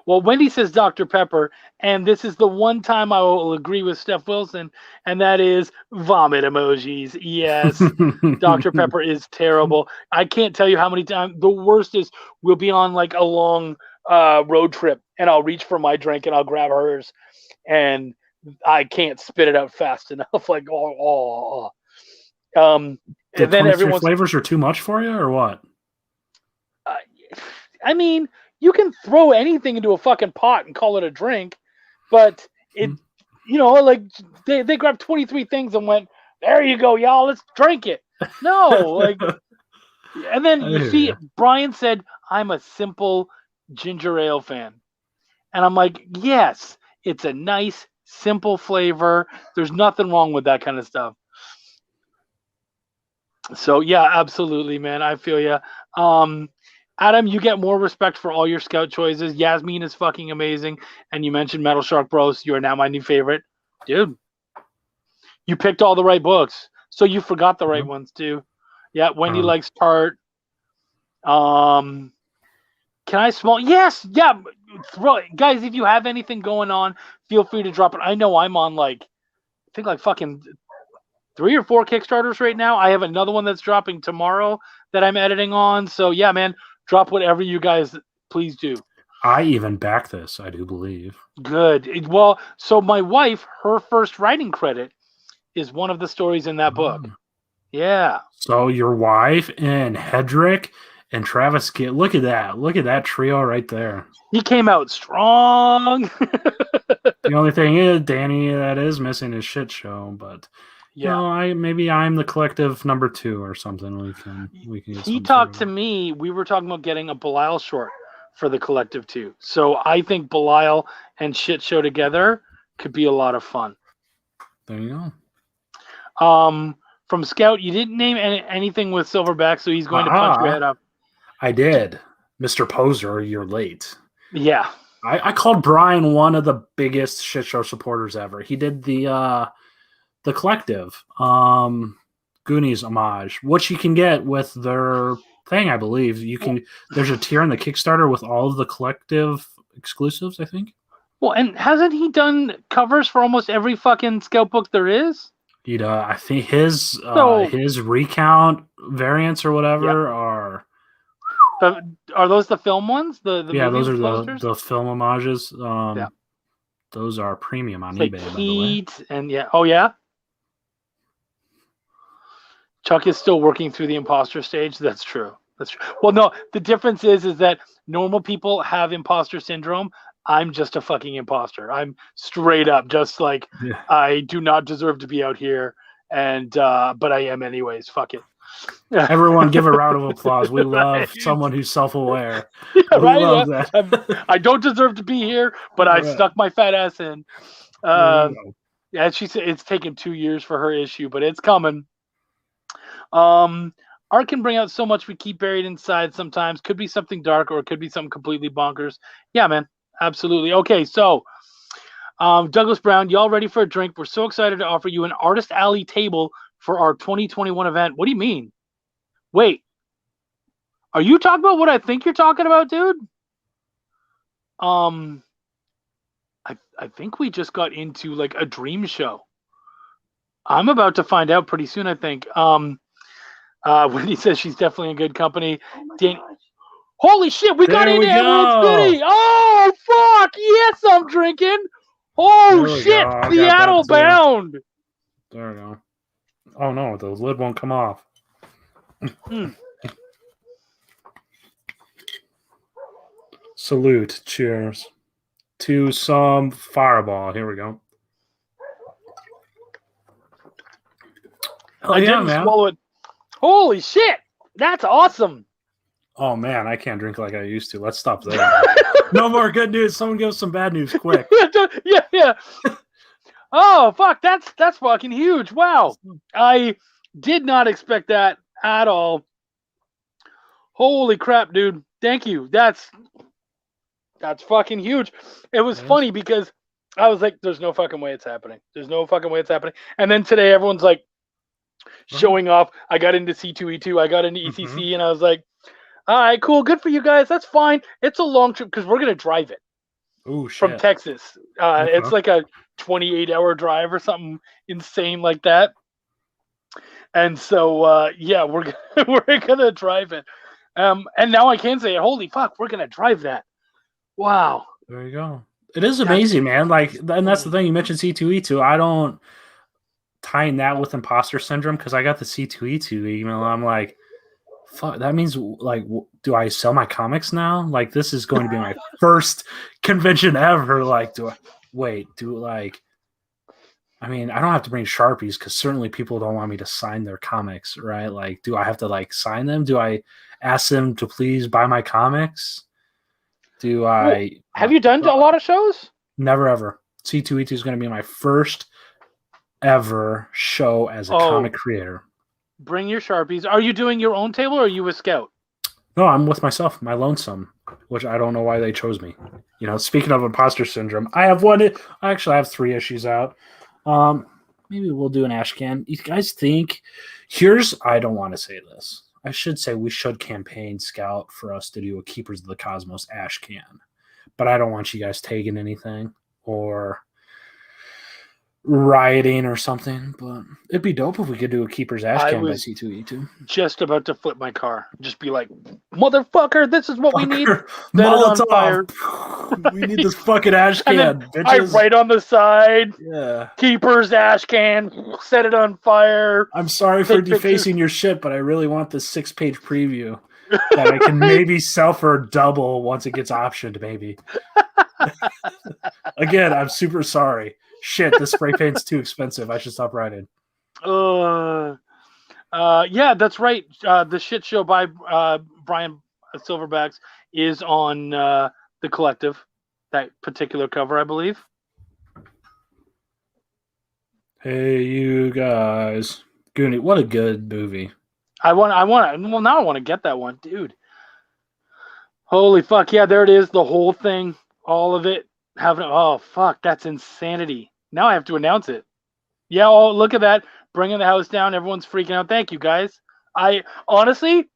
Well, Wendy says Dr. Pepper, and this is the one time I will agree with Steph Wilson, and that is vomit emojis. Yes, Dr. Pepper is terrible. I can't tell you how many times. The worst is we'll be on like a long road trip, and I'll reach for my drink and I'll grab hers, and I can't spit it out fast enough. Like, and then everyone's flavors are too much for you, or what? I mean, you can throw anything into a fucking pot and call it a drink, but it, like they grabbed 23 things and went, there you go, y'all, let's drink it. No, like, and then you see, Brian said, I'm a simple ginger ale fan. And I'm like, yes, it's a nice, simple flavor. There's nothing wrong with that kind of stuff. So yeah, absolutely, man. I feel you. Adam, you get more respect for all your scout choices. Yasmin is fucking amazing. And you mentioned Metal Shark Bros. You are now my new favorite. Dude, you picked all the right books. So you forgot the right ones too. Yeah, Wendy likes Tart. Can I small? Yes, yeah. Guys, if you have anything going on, feel free to drop it. I know I'm on I think fucking 3 or 4 Kickstarters right now. I have another one that's dropping tomorrow that I'm editing on. So yeah, man, drop whatever you guys please do. I even back this, I do believe. Good. Well, so my wife, her first writing credit is one of the stories in that book. Yeah. So your wife and Hedrick and Travis Kidd, look at that trio right there. He came out strong. The only thing is, Danny, that is missing his shit show, but yeah, maybe I'm the collective number 2 or something. We can. He talked to me. We were talking about getting a Belial short for the collective too. So I think Belial and shit show together could be a lot of fun. There you go. From Scout, you didn't name anything with Silverback, so he's going to punch your head up. I did. Mr. Poser, you're late. Yeah. I called Brian one of the biggest shit show supporters ever. He did the collective Goonies homage, which you can get with their thing, I believe. There's a tier in the Kickstarter with all of the collective exclusives, I think. Well, and hasn't he done covers for almost every fucking Scout book there is? I think his recount variants or whatever are those the film ones? The those are posters? the film homages. Those are premium on eBay. By the way. And yeah. Chuck is still working through the imposter stage. That's true. Well, no, the difference is that normal people have imposter syndrome. I'm just a fucking imposter. I'm straight up just like, I do not deserve to be out here, and but I am anyways. Fuck it. Everyone give a round of applause. We love someone who's self-aware. Yeah, we love that. I don't deserve to be here, but I stuck my fat ass in. Yeah, she said it's taken 2 years for her issue, but it's coming. Art can bring out so much we keep buried inside sometimes. Could be something dark or it could be something completely bonkers. Yeah, man. Absolutely. Okay, so Douglas Brown, y'all ready for a drink? We're so excited to offer you an Artist Alley table for our 2021 event. What do you mean? Wait. Are you talking about what I think you're talking about, dude? I think we just got into like a dream show. I'm about to find out pretty soon, I think. Wendy says she's definitely in good company. Holy shit, we got into Emerald City. Oh, fuck. Yes, I'm drinking. Oh, shit. Seattle bound. There we go. Oh, no, the lid won't come off. Salute. Cheers. To some Fireball. Here we go. I didn't swallow it. Holy shit. That's awesome. Oh, man, I can't drink like I used to. Let's stop there. No more good news. Someone give us some bad news quick. Yeah. Oh, fuck. That's fucking huge. Wow. I did not expect that at all. Holy crap, dude. Thank you. That's fucking huge. It was funny because I was like, there's no fucking way it's happening. There's no fucking way it's happening. And then today everyone's like showing off. I got into C2E2. I got into ECC and I was like, all right, cool. Good for you guys. That's fine. It's a long trip because we're going to drive it. Ooh, shit. From Texas. It's like a 28-hour drive or something insane like that. And so, yeah, we're going to drive it. And now I can say, holy fuck, we're going to drive that. Wow. There you go. It is amazing, man. Like, and that's the thing. You mentioned C2E2. I don't tie that with imposter syndrome because I got the C2E2 email. I'm like, fuck, that means, like, do I sell my comics now? Like, this is going to be my first convention ever. Like, I mean, I don't have to bring Sharpies because certainly people don't want me to sign their comics, right? Like, do I have to, like, sign them? Do I ask them to please buy my comics? Have you done a lot of shows? Never, ever. C2E2 is going to be my first ever show as a comic creator. Bring your Sharpies. Are you doing your own table or are you a scout? No, I'm with myself, my lonesome, which I don't know why they chose me. You know, speaking of imposter syndrome, I have 3 issues out. Maybe we'll do an ash can. You guys think I don't want to say this. I should say we should campaign Scout for us to do a Keepers of the Cosmos ash can. But I don't want you guys taking anything or rioting or something. But it'd be dope if we could do a Keepers ash can by C2E2. Just about to flip my car. Just be like, motherfucker, this is what we need. Molotov. We need this fucking ash can, bitches. I write on the side. Yeah. Keepers ash can. Set it on fire. I'm sorry for defacing your shit, but I really want this 6-page preview that I can maybe sell for double once it gets optioned, maybe. Again, I'm super sorry. Shit, this spray paint's too expensive. I should stop writing. Yeah, that's right. The shit show by Brian Silverbacks is on the Collective. That particular cover, I believe. Hey, you guys. Goonie, what a good movie. Now I want to get that one, dude. Holy fuck. Yeah, there it is. The whole thing. All of it. Oh, fuck. That's insanity. Now I have to announce it. Yeah, oh, look at that. Bringing the house down. Everyone's freaking out. Thank you, guys. Honestly,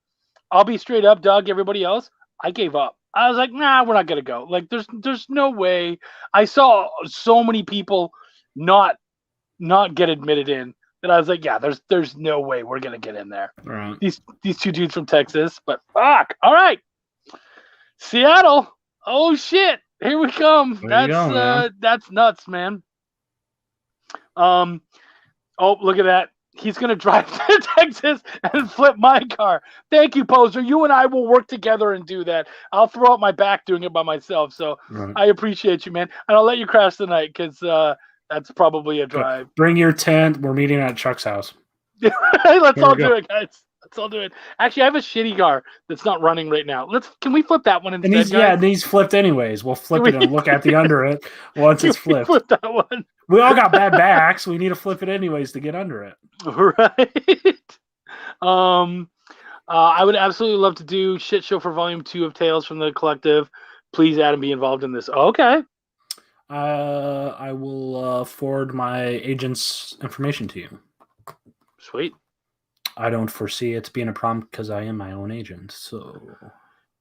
I'll be straight up, Doug, everybody else. I gave up. I was like, nah, we're not going to go. Like, there's no way. I saw so many people not get admitted in that I was like, yeah, there's no way we're going to get in there. Right. These 2 dudes from Texas, but fuck. All right. Seattle. Oh, shit. Here we come. That's nuts, man. Oh, look at that. He's going to drive to Texas and flip my car. Thank you, Poser. You and I will work together and do that. I'll throw out my back doing it by myself. So I appreciate you, man. And I'll let you crash tonight because that's probably a drive. Bring your tent. We're meeting at Chuck's house. Let's all do it, guys. Let's all do it. Actually, I have a shitty car that's not running right now. Can we flip that one And instead, guys? and he's flipped anyways. We'll flip it and look at the under it once it's flipped. Flip that one. We all got bad backs. We need to flip it anyways to get under it. Right. I would absolutely love to do shit show for Volume 2 of Tales from the Collective. Please, Adam, be involved in this. Okay. I will forward my agent's information to you. Sweet. I don't foresee it being a problem because I am my own agent. So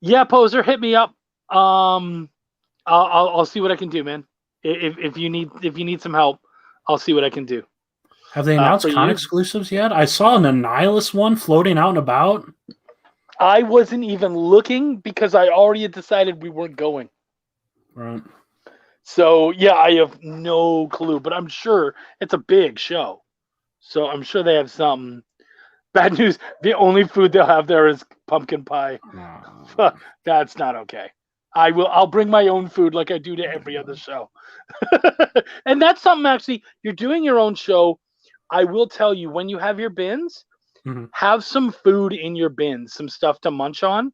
yeah, Poser, hit me up. I'll see what I can do, man. If you need some help, I'll see what I can do. Have they announced con exclusives yet? I saw an Annihilus one floating out and about. I wasn't even looking because I already had decided we weren't going. Right. So yeah, I have no clue, but I'm sure it's a big show. So I'm sure they have something. Bad news, the only food they'll have there is pumpkin pie. Oh. That's not okay. I'll bring my own food like I do to every other show. And that's something, actually, you're doing your own show. I will tell you, when you have your bins, have some food in your bins, some stuff to munch on.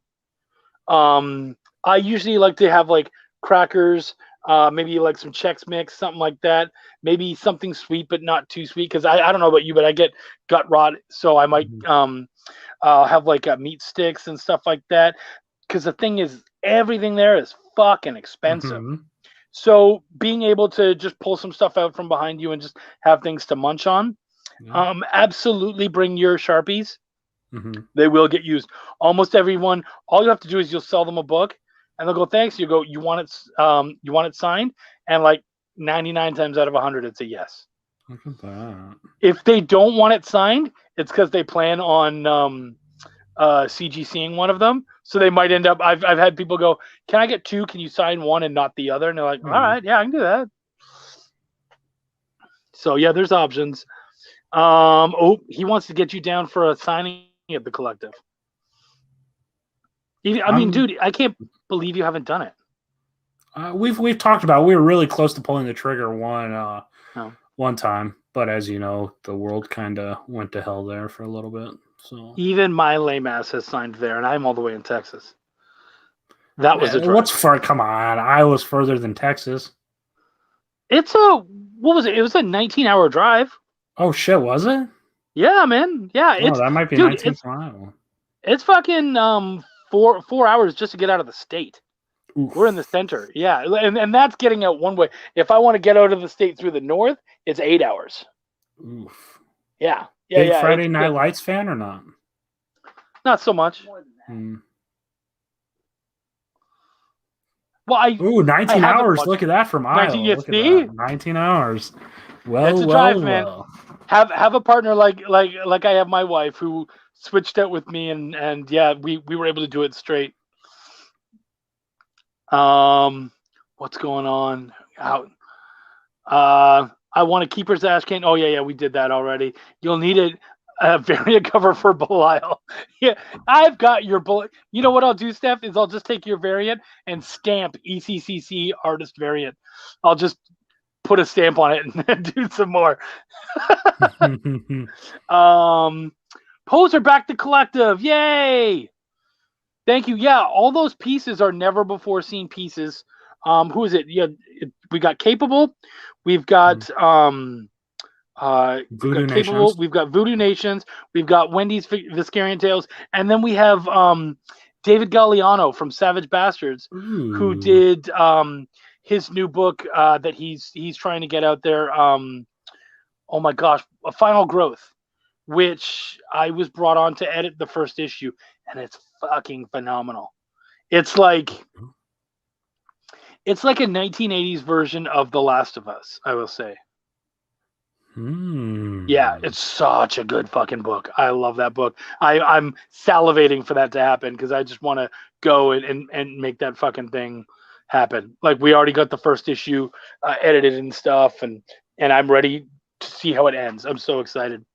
I usually like to have like crackers, maybe like some Chex Mix, something like that. Maybe something sweet, but not too sweet. Because I don't know about you, but I get gut rot. So I might have like meat sticks and stuff like that. Because the thing is, everything there is fucking expensive. So being able to just pull some stuff out from behind you and just have things to munch on. Absolutely bring your Sharpies. They will get used. Almost everyone, all you have to do is you'll sell them a book. And they'll go, thanks. You go, you want it signed? And like 99 times out of 100, it's a yes. Look at that. If they don't want it signed, it's because they plan on CGCing one of them. So they might end up, I've had people go, can I get two? Can you sign one and not the other? And they're like, all right, yeah, I can do that. So yeah, there's options. He wants to get you down for a signing at the Collective. I mean, dude, I can't believe you haven't done it. We've talked about it. We were really close to pulling the trigger one time, but as you know, the world kind of went to hell there for a little bit. So even my lame ass has signed there, and I'm all the way in Texas. That was a drive. What's far? Come on, Iowa's further than Texas. It's what was it? It was a 19-hour drive. Oh shit, was it? Yeah, man. Yeah, that might be 19 from Iowa. It's fucking 4 hours just to get out of the state. Oof. We're in the center. Yeah. And that's getting out one way. If I want to get out of the state through the north, it's 8 hours. Oof. Yeah. Big Friday Night Lights fan or not? Not so much. Well, 19 hours. Look at that from Iowa. 19 hours. Well, it's a drive, man. Have a partner like I have my wife who switched out with me, and yeah, we were able to do it straight. What's going on? I want a keeper's ash can. Oh yeah, we did that already. You'll need a variant cover for Belial. Yeah, I've got your bullet. You know what I'll do, Steph, is I'll just take your variant and stamp ECCC artist variant. I'll just put a stamp on it and do some more. Poser back to Collective. Yay! Thank you. Yeah, all those pieces are never before seen pieces. Who is it? Yeah, we got Capable. We've got Voodoo Nations. We've got Voodoo Nations. We've got Wendy's Viscarian Tales, and then we have David Galliano from Savage Bastards, who did his new book that he's trying to get out there. Oh my gosh, A Final Growth, which I was brought on to edit the first issue, and it's fucking phenomenal. It's like a 1980s version of The Last of Us, I will say. Yeah, it's such a good fucking book. I love that book. I'm salivating for that to happen because I just want to go and make that fucking thing happen. Like, we already got the first issue edited and stuff, and I'm ready to see how it ends. I'm so excited.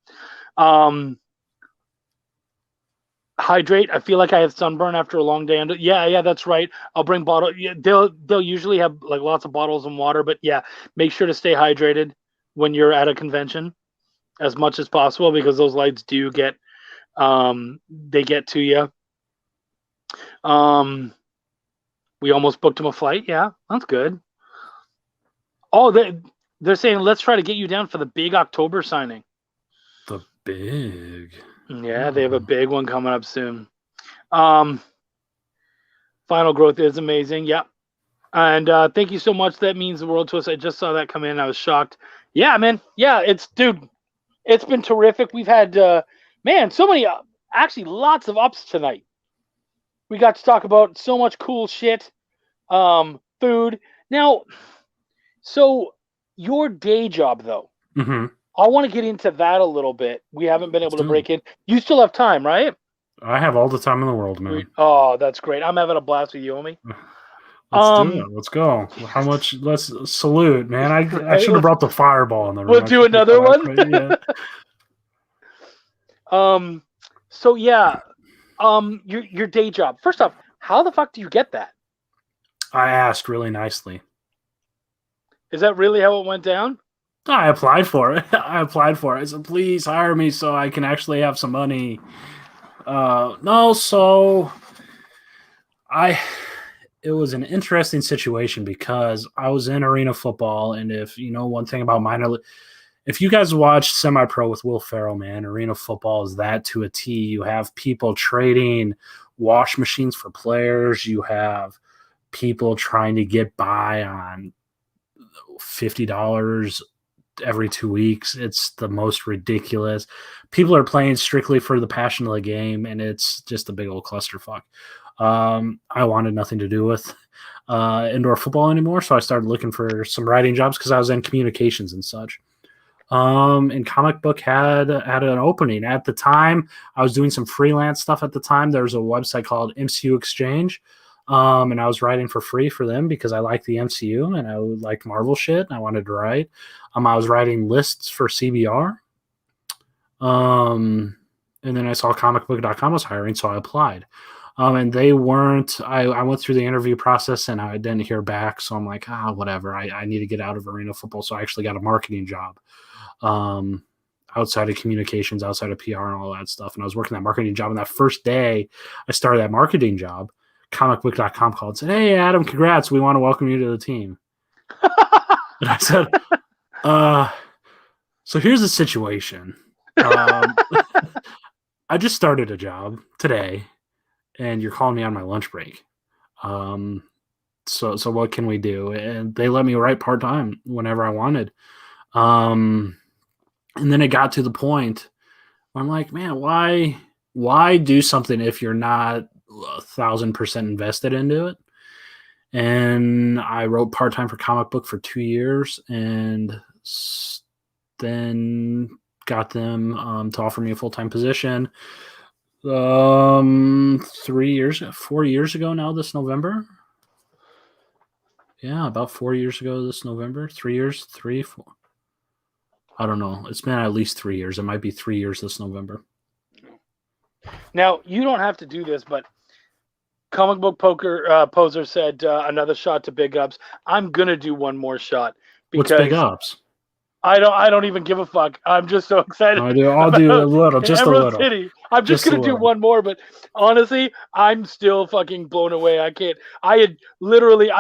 Hydrate. I feel like I have sunburn after a long day. And yeah, that's right. I'll bring bottle. Yeah, they'll usually have like lots of bottles and water, but yeah, make sure to stay hydrated when you're at a convention as much as possible, because those lights do get they get to you. We almost booked him a flight. Yeah, that's good. Oh, they're saying let's try to get you down for the big October signing. The big. Yeah, they have a big one coming up soon. Final growth is amazing. Yep. And thank you so much. That means the world to us. I just saw that come in. I was shocked. Yeah, man. Yeah, it's been terrific. We've had so many actually lots of ups tonight. We got to talk about so much cool shit. Food. Now, so your day job though. Mm-hmm. I want to get into that a little bit. We haven't been able to break in. You still have time, right? I have all the time in the world, man. Oh, that's great. I'm having a blast with you, homie. Let's do it. Let's go. How much? Let's salute, man. I should have brought the fireball in the room. We'll do another one. Yeah. So yeah. Your day job. First off, how the fuck do you get that? I asked really nicely. Is that really how it went down? I applied for it. I said, please hire me so I can actually have some money. No, so it was an interesting situation because I was in arena football, and if you know one thing about if you guys watch Semi-Pro with Will Ferrell, man, arena football is that to a T. You have people trading wash machines for players. You have people trying to get by on $50 every 2 weeks. It's the most ridiculous. People are playing strictly for the passion of the game, and it's just a big old clusterfuck. I wanted nothing to do with indoor football anymore, so I started looking for some writing jobs because I was in communications and such. And comic book had an opening at the time. I was doing some freelance stuff at the time. There was a website called MCU Exchange, and I was writing for free for them because I like the MCU and I like Marvel shit and I wanted to write. I was writing lists for CBR. And then I saw comicbook.com was hiring, so I applied. And they weren't, I went through the interview process and I didn't hear back. So I'm like, whatever. I need to get out of arena football. So I actually got a marketing job outside of communications, outside of PR and all that stuff. And I was working that marketing job. And that first day I started that marketing job, comicbook.com called and said, hey, Adam, congrats. We want to welcome you to the team. And I said, so here's the situation. I just started a job today and you're calling me on my lunch break. So what can we do? And they let me write part-time whenever I wanted. And then it got to the point where I'm like, man, why do something if you're not 1,000% invested into it? And I wrote part-time for Comic Book for 2 years and then got them to offer me a full-time position 4 years ago now this November. Yeah, about 4 years ago this November. 3 years, 4. I don't know. It's been at least 3 years. It might be 3 years this November. Now, you don't have to do this, but Comic Book Poser said another shot to Big Ups. I'm going to do one more shot. What's Big Ups? I don't even give a fuck. I'm just so excited. I'll do a little, just Emerald a little. City. I'm just going to do one more, but honestly, I'm still fucking blown away. I can't. I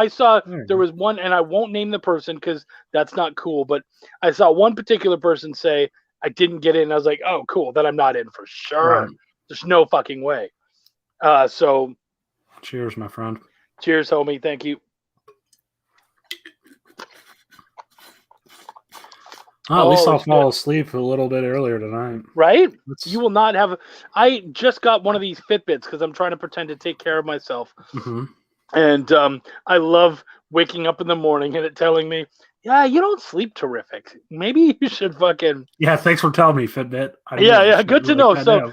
saw there was one, and I won't name the person because that's not cool, but I saw one particular person say, I didn't get in. I was like, oh, cool. Then I'm not in for sure. Right. There's no fucking way. So. Cheers, my friend. Cheers, homie. Thank you. At least I'll fall asleep a little bit earlier tonight. Right? You will not have... I just got one of these Fitbits because I'm trying to pretend to take care of myself. Mm-hmm. And I love waking up in the morning and it telling me, yeah, you don't sleep terrific. Maybe you should fucking... Yeah, thanks for telling me, Fitbit. Yeah, good to know. So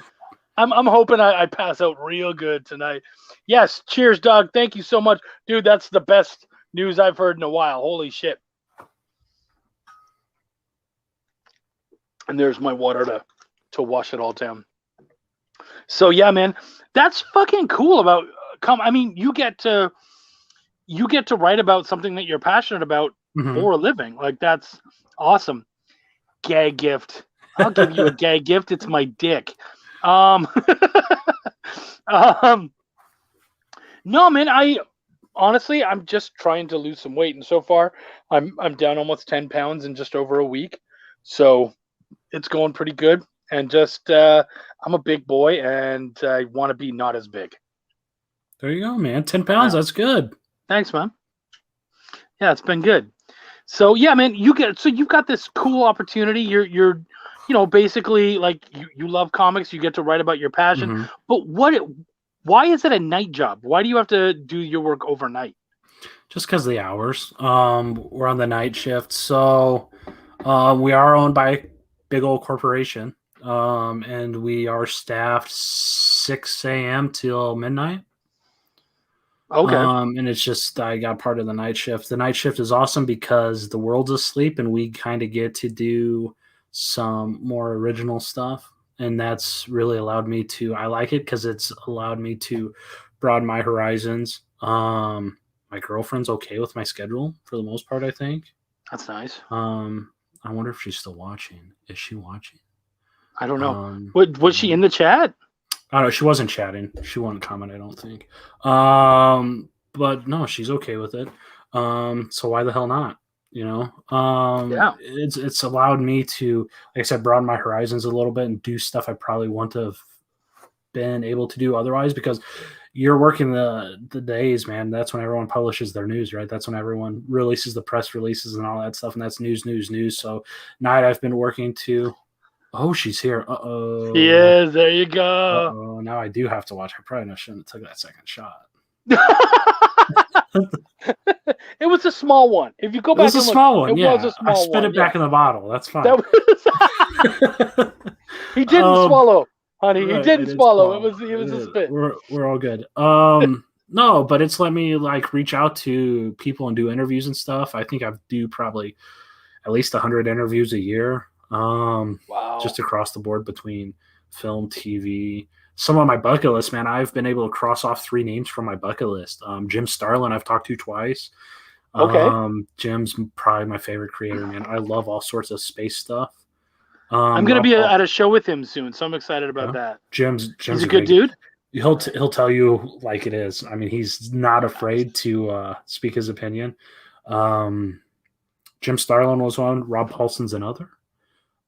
I'm hoping I pass out real good tonight. Yes, cheers, dog. Thank you so much. Dude, that's the best news I've heard in a while. Holy shit. And there's my water to wash it all down. So yeah, man, that's fucking cool about I mean, you get to write about something that you're passionate about for a living. Like that's awesome. Gag gift. I'll give you a gag gift. It's my dick. Um, um, no, man. Honestly, I'm just trying to lose some weight, and so far, I'm down almost 10 pounds in just over a week. So it's going pretty good. And just I'm a big boy, and I want to be not as big. There you go, man. 10 pounds. Yeah. That's good. Thanks, man. Yeah, it's been good. So yeah, man, you've got this cool opportunity. You're basically like you love comics. You get to write about your passion. Mhm. But why is it a night job? Why do you have to do your work overnight? Just because of the hours. We're on the night shift, so we are owned by a big old corporation, and we are staffed 6 a.m. till midnight. Okay. And it's just I got part of the night shift. The night shift is awesome because the world's asleep, and we kind of get to do some more original stuff, and that's really allowed me to. I like it because it's allowed me to broaden my horizons. My girlfriend's okay with my schedule for the most part, I think. That's nice. I wonder if she's still watching. Is she watching? I don't know. Was she in the chat? I don't know. She wasn't chatting. She wouldn't comment, I don't think. But no, she's okay with it. So why the hell not? Yeah. It's allowed me to, like I said, broaden my horizons a little bit and do stuff I probably wouldn't have been able to do otherwise, because you're working the days, man. That's when everyone publishes their news, right? That's when everyone releases the press releases and all that stuff, and that's news. So night I've been working to. Oh, she's here. Uh-oh. Yes, there you go. Uh-oh. Now I do have to watch. I probably shouldn't have took that second shot. It was a small one. If you go back, it was a small one. It yeah, was a small I spit one, it back in the bottle. That's fine. He didn't swallow, honey. Right, He didn't swallow. It was a spit. We're all good. No, but it's let me like reach out to people and do interviews and stuff. I think I do probably at least 100 interviews a year. Wow. Just across the board between film, TV. Some of my bucket list, man, I've been able to cross off 3 names from my bucket list. Jim Starlin, I've talked to twice. Okay. Jim's probably my favorite creator, man. I love all sorts of space stuff. I'm going to be at a show with him soon, so I'm excited about that. Jim's a good dude. He'll tell you like it is. I mean, he's not afraid to speak his opinion. Jim Starlin was one. Rob Paulson's another.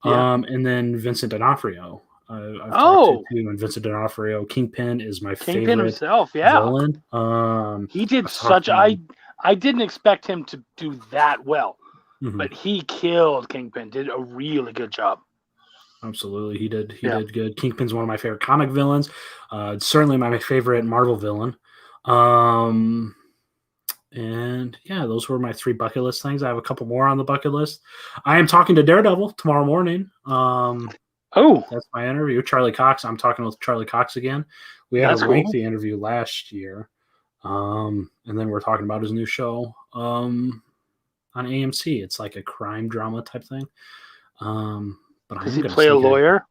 Yeah. And then Vincent D'Onofrio. I've talked to him, and Vincent D'Onofrio. Kingpin is my favorite himself, yeah. villain. He did such. I didn't expect him to do that well, but he killed Kingpin. Did a really good job. Absolutely, he did. He did good. Kingpin's one of my favorite comic villains. Certainly my favorite Marvel villain. And yeah, those were my 3 bucket list things. I have a couple more on the bucket list. I am talking to Daredevil tomorrow morning. That's my interview. Charlie Cox. I'm talking with Charlie Cox again. We had a lengthy interview last year. And then we're talking about his new show on AMC. It's like a crime drama type thing. But does he play a lawyer?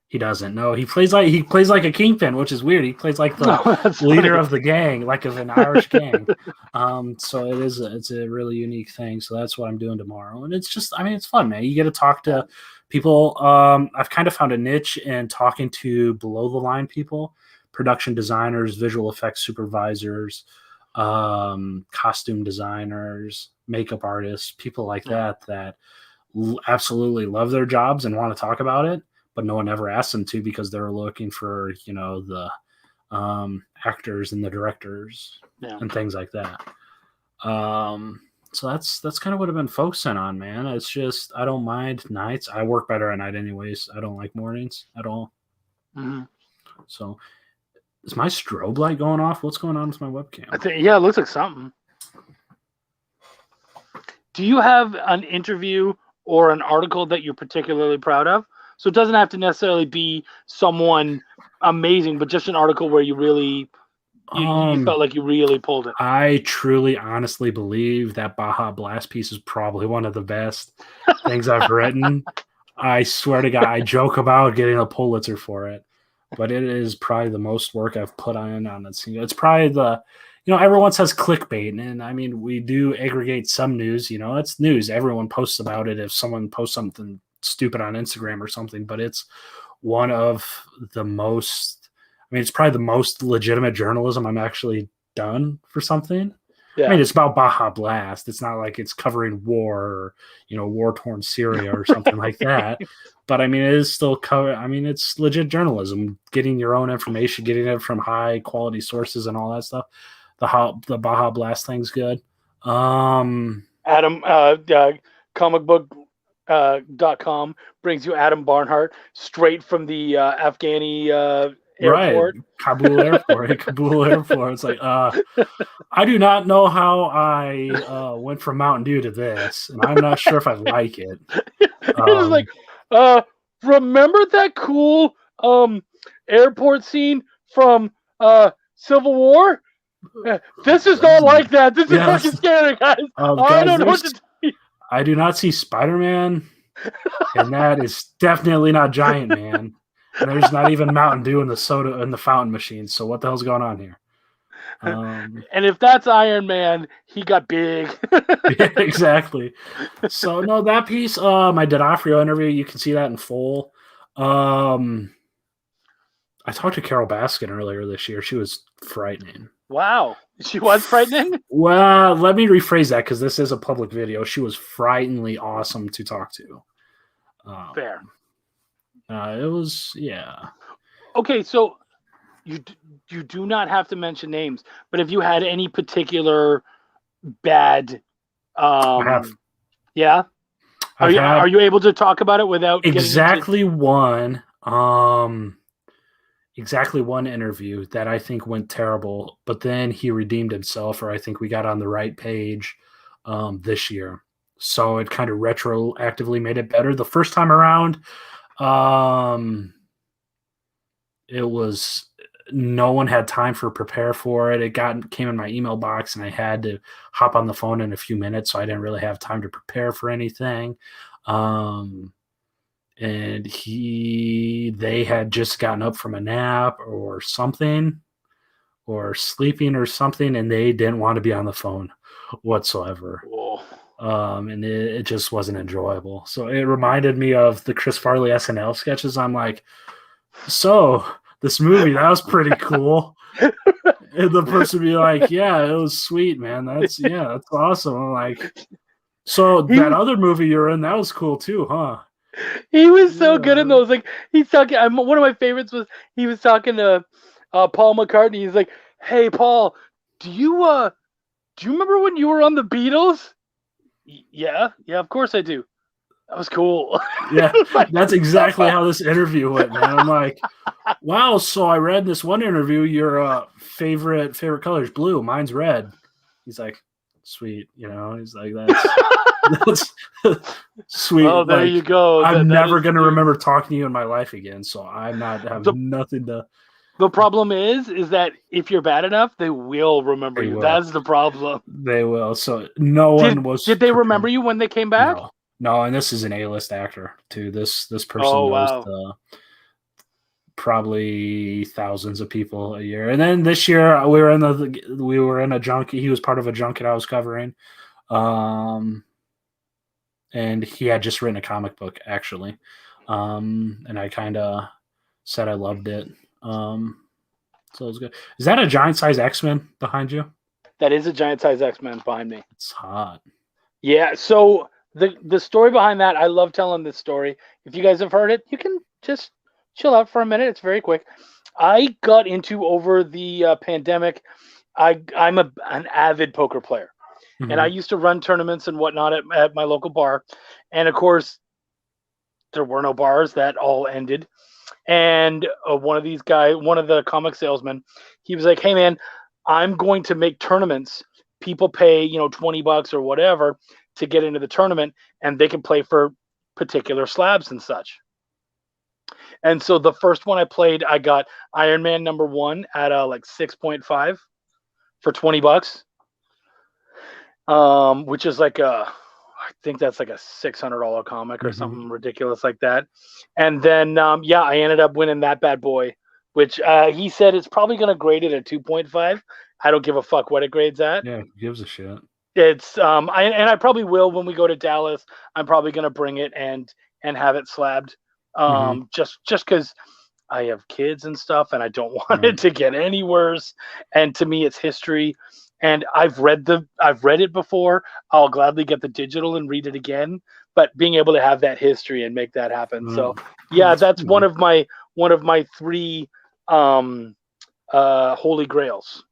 He doesn't. No, he plays like a kingpin, which is weird. He plays like the leader of the gang, like of an Irish gang. So it's a really unique thing. So that's what I'm doing tomorrow, and it's just, I mean, it's fun, man. You get to talk to people. I've kind of found a niche in talking to below the line people, production designers, visual effects supervisors, costume designers, makeup artists, people like that absolutely love their jobs and want to talk about it, but no one ever asks them to because they're looking for, the actors and the directors and things like that. So that's kind of what I've been focusing on, man. It's just, I don't mind nights. I work better at night anyways. I don't like mornings at all. So is my strobe light going off? What's going on with my webcam? I think, it looks like something. Do you have an interview or an article that you're particularly proud of? So it doesn't have to necessarily be someone amazing, but just an article where you really you felt like you really pulled it. I truly, honestly believe that Baja Blast piece is probably one of the best things I've written. I swear to God, I joke about getting a Pulitzer for it, but it is probably the most work I've put on it. It's probably the, everyone says clickbait, and I mean, we do aggregate some news. It's news. Everyone posts about it if someone posts something stupid on Instagram or something, but it's one of the most, I mean, it's probably the most legitimate journalism I'm actually done for something. Yeah. I mean, it's about Baja Blast. It's not like it's covering war or, war-torn Syria or something like that. But I mean, it is still it's legit journalism, getting your own information, getting it from high quality sources and all that stuff. The Baja Blast thing's good. Adam, comicbook.com brings you Adam Barnhart straight from the Afghani airport. Right. Kabul Airport. It's like, I do not know how I went from Mountain Dew to this, and I'm not sure if I like it. It's like, remember that cool airport scene from Civil War? This is not like that. This is fucking scary, guys. I don't know what to tell you. I do not see Spider-Man, and that is definitely not Giant Man. And there's not even Mountain Dew in the fountain machine. So what the hell's going on here? And if that's Iron Man, he got big. Yeah, exactly. So no, that piece, my D'Onofrio interview, you can see that in full. I talked to Carol Baskin earlier this year. She was frightening. Wow. She was frightening? Well, let me rephrase that because this is a public video. She was frighteningly awesome to talk to. Fair. It was, yeah. Okay, so you do not have to mention names, but if you had any particular bad, yeah, are you able to talk about it without exactly one interview that I think went terrible, but then he redeemed himself, or I think we got on the right page this year, so it kind of retroactively made it better. The first time around, it was no one had time for prepare for it. It came in my email box, and I had to hop on the phone in a few minutes, so I didn't really have time to prepare for anything. And they had just gotten up from a nap or something, or sleeping or something, and they didn't want to be on the phone whatsoever. Whoa. And it just wasn't enjoyable. So it reminded me of the Chris Farley SNL sketches. I'm like, so this movie, that was pretty cool. And the person would be like, yeah, it was sweet, man. That's awesome. I'm like, so that other movie you're in, that was cool too, huh? He was so good in those. Like, he's talking. One of my favorites was he was talking to Paul McCartney. He's like, "Hey, Paul, do you remember when you were on the Beatles?" Yeah, of course I do. That was cool. Yeah, that's exactly how this interview went, man. I'm like, wow. So I read this one interview. Your favorite color is blue. Mine's red. He's like, sweet. He's like, that's sweet. Oh, there you go. I'm never going to remember talking to you in my life again. So I'm not having nothing to. The problem is that if you're bad enough, they will remember you. That's the problem. They will. So no one was. Did they remember you when they came back? No, and this is an A-list actor too. This person knows probably thousands of people a year. And then this year we were in a junket. He was part of a junket I was covering, and he had just written a comic book actually, and I kind of said I loved it. So it was good. Is that a giant size X-Men behind you? That is a giant size X-Men behind me. It's hot. Yeah. So the story behind that, I love telling this story. If you guys have heard it, you can just chill out for a minute. It's very quick. I got into over the pandemic. I'm an avid poker player, and I used to run tournaments and whatnot at my local bar. And of course, there were no bars. That all ended. And one of the comic salesmen, he was like, "Hey man, I'm going to make tournaments. People pay, $20 or whatever to get into the tournament, and they can play for particular slabs and such." And so the first one I played, I got Iron Man #1 at like 6.5 for $20, which is like I think that's like a $600 comic or something ridiculous like that. And then, I ended up winning that bad boy, which he said it's probably going to grade it at 2.5. I don't give a fuck what it grades at. Yeah, gives a shit. It's I probably will when we go to Dallas. I'm probably going to bring it and have it slabbed just because I have kids and stuff, and I don't want Right. it to get any worse. And to me, it's history. And I've read it before. I'll gladly get the digital and read it again. But being able to have that history and make that happen. So yeah, that's one of my 3 holy grails.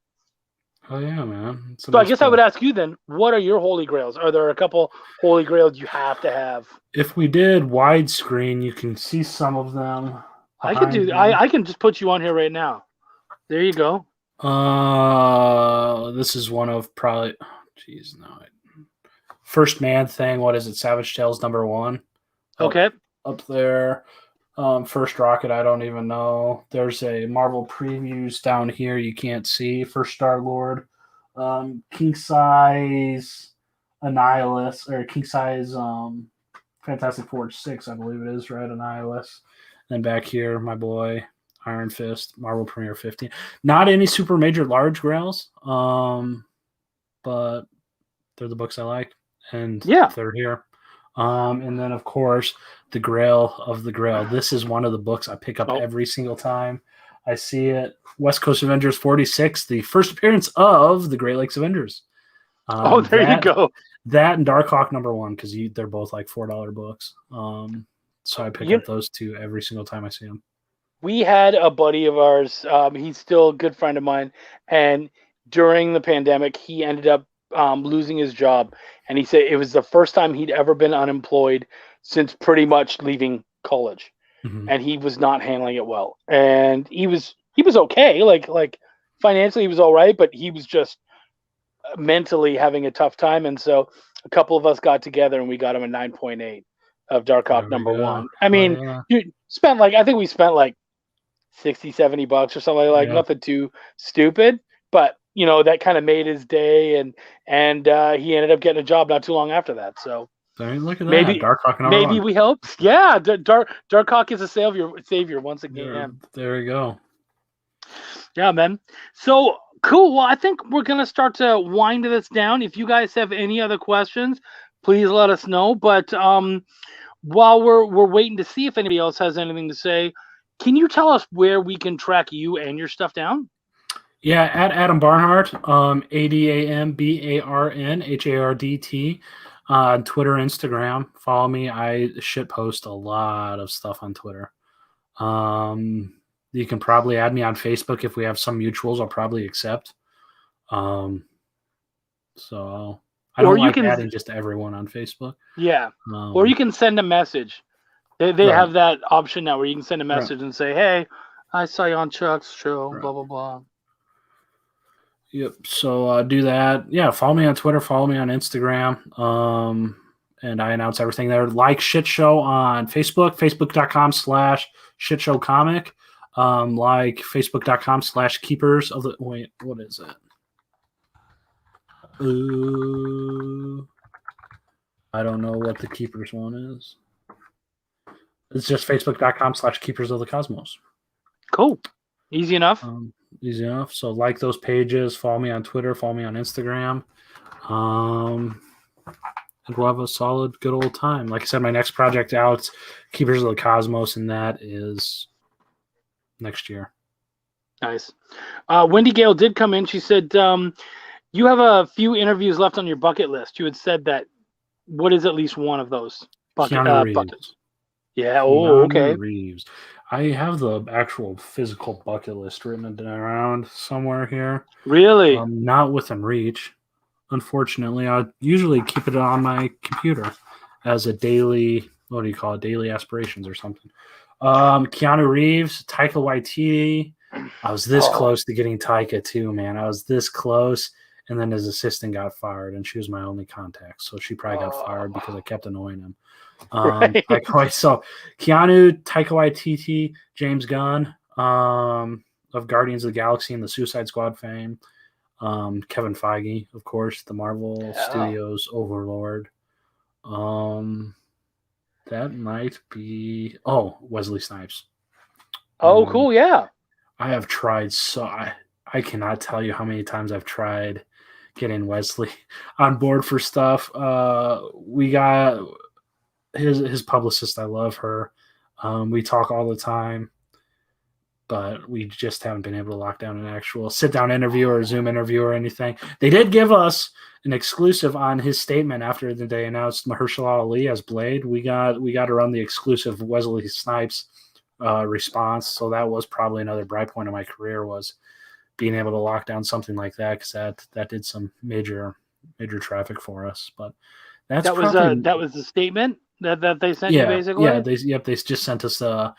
Oh yeah, man. It's a So I nice guess I would book. ask you then, what are your holy grails? Are there a couple holy grails you have to have? If we did widescreen, you can see some of them. I could do. I can just put you on here right now. There you go. This is one of probably. Jeez, no. First Man Thing. What is it? Savage Tales #1. Okay. Up there. First Rocket. I don't even know. There's a Marvel previews down here. You can't see for Star-Lord. King Size Annihilus or King Size Fantastic Four 6, I believe it is, right? Annihilus. Then back here, my boy Iron Fist, Marvel Premiere 15. Not any super major large grails, but they're the books I like, and they're here. And then, of course, the Grail of the Grail. This is one of the books I pick up every single time I see it. West Coast Avengers 46, the first appearance of the Great Lakes Avengers. There you go. That and Darkhawk #1, because they're both like $4 books. So I pick up those two every single time I see them. We had a buddy of ours. He's still a good friend of mine, and during the pandemic, he ended up losing his job, and he said it was the first time he'd ever been unemployed since pretty much leaving college, and he was not handling it well. And he was okay, like financially he was all right, but he was just mentally having a tough time. And so a couple of us got together and we got him a 9.8 of Darkhawk #1. I mean, you spent I think we spent like $60-$70 or something like nothing too stupid, but that kind of made his day, and he ended up getting a job not too long after that. So look at that. Maybe Darkhawk maybe we helped. Yeah, Darkhawk is a savior once again. There we go. Yeah, man. So cool. Well, I think we're gonna start to wind this down. If you guys have any other questions, please let us know. But while we're waiting to see if anybody else has anything to say, can you tell us where we can track you and your stuff down? Yeah, at Adam Barnhart, AdamBarnhardt, on Twitter, Instagram. Follow me. I shitpost a lot of stuff on Twitter. You can probably add me on Facebook if we have some mutuals. I'll probably accept. So I don't like adding just everyone on Facebook. Yeah, or you can send a message. They have that option now where you can send a message and say, "Hey, I saw you on Chuck's show." Blah blah blah. Yep. So do that. Yeah. Follow me on Twitter. Follow me on Instagram. And I announce everything there. Like Shit Show on Facebook. Facebook.com/shitshowcomic. Like Facebook.com/keepers of the. Wait, what is it? I don't know what the keepers one is. It's just Facebook.com/keepers of the cosmos. Cool. Easy enough. Easy enough. So like those pages, follow me on Twitter, follow me on Instagram. And we'll have a solid, good old time. Like I said, my next project out, Keepers of the Cosmos, and that is next year. Nice. Wendy Gale did come in. She said, you have a few interviews left on your bucket list. You had said that. What is at least one of those buckets? Yeah. Oh, okay. Reeves. I have the actual physical bucket list written around somewhere here. Really? Not within reach. Unfortunately, I usually keep it on my computer as a daily, what do you call it? Daily aspirations or something. Keanu Reeves, Taika Waititi. I was this close to getting Taika too, man. I was this close. And then his assistant got fired, and she was my only contact. So she probably got fired because I kept annoying him. So Keanu, Taika Waititi, James Gunn of Guardians of the Galaxy and the Suicide Squad fame. Kevin Feige, of course, the Marvel Studios overlord. That might be Wesley Snipes. Cool, yeah. I have tried I cannot tell you how many times I've tried getting Wesley on board for stuff. We got his publicist. I love her. We talk all the time, but we just haven't been able to lock down an actual sit-down interview or Zoom interview or anything. They did give us an exclusive on his statement after they announced Mahershala Ali as Blade. We got to run the exclusive Wesley Snipes response, so that was probably another bright point of my career, was being able to lock down something like that, because that did some major traffic for us. But that was the statement that they sent you, basically. Yeah, they just sent us a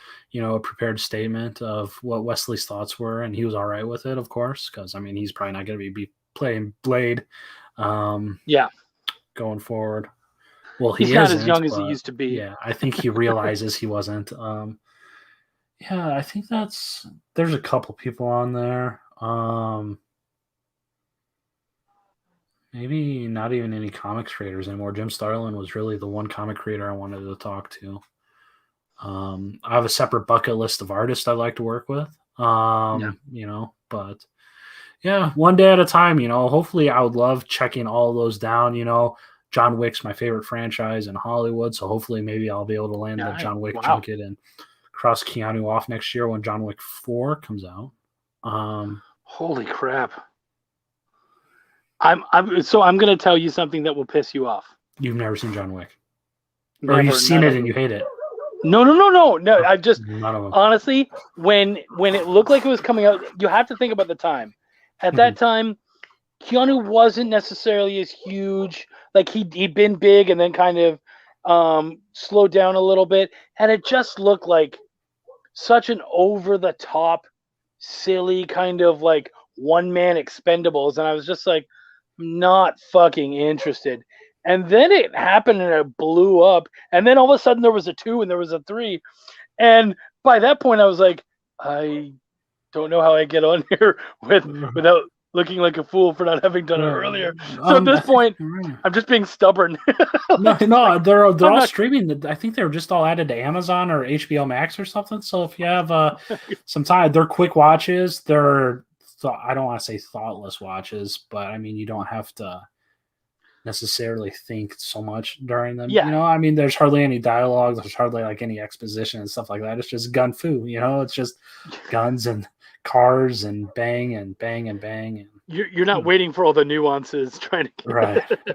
prepared statement of what Wesley's thoughts were, and he was all right with it, of course, because I mean he's probably not going to be playing Blade going forward. Well, he's not as young as he used to be. Yeah, I think he realizes he wasn't. I think there's a couple people on there. Maybe not even any comics creators anymore. Jim Starlin was really the one comic creator I wanted to talk to. I have a separate bucket list of artists I'd like to work with. But yeah, one day at a time, hopefully I would love checking all those down. John Wick's my favorite franchise in Hollywood. So hopefully maybe I'll be able to land the John Wick junket and cross Keanu off next year when John Wick 4 comes out. Holy crap. I'm going to tell you something that will piss you off. You've never seen John Wick, or you've seen it and you hate it? No. I just honestly, when it looked like it was coming out, you have to think about the time. At that time, Keanu wasn't necessarily as huge. Like he'd been big and then kind of slowed down a little bit, and it just looked like such an over the top, silly kind of like one man Expendables, and I was just like, not fucking interested. And then it happened and it blew up, and then all of a sudden there was a 2 and there was a 3, and by that point I was like, I don't know how I get on here without looking like a fool for not having done it earlier. So at this point, I'm just being stubborn. No, they're all streaming. I think they were just all added to Amazon or HBO Max or something. So if you have some time, they're quick watches. They're I don't want to say thoughtless watches, but I mean, you don't have to necessarily think so much during them. Yeah. I mean, there's hardly any dialogue. There's hardly like any exposition and stuff like that. It's just gun fu, it's just guns and cars and bang and bang and bang. And you're not waiting for all the nuances trying to get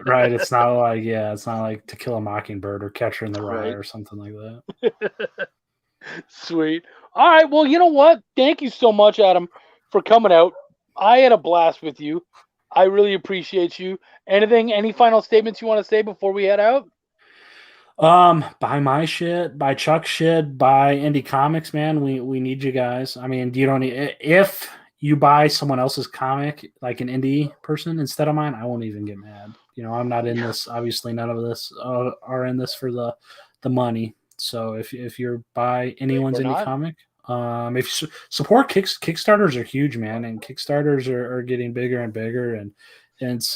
right. It's not like To Kill a Mockingbird or Catcher in the Rye or something like that. Sweet. All right. Well, you know what? Thank you so much, Adam, for coming out. I had a blast with you. I really appreciate you. Any final statements you want to say before we head out? Buy my shit, buy Chuck's shit, buy indie comics, man. We need you guys. I mean, if you buy someone else's comic, like an indie person instead of mine, I won't even get mad. I'm not in this. Obviously, none of us are in this for the money. So if you buy anyone's indie comic, if you support Kickstarters are huge, man, and Kickstarters are getting bigger and bigger, and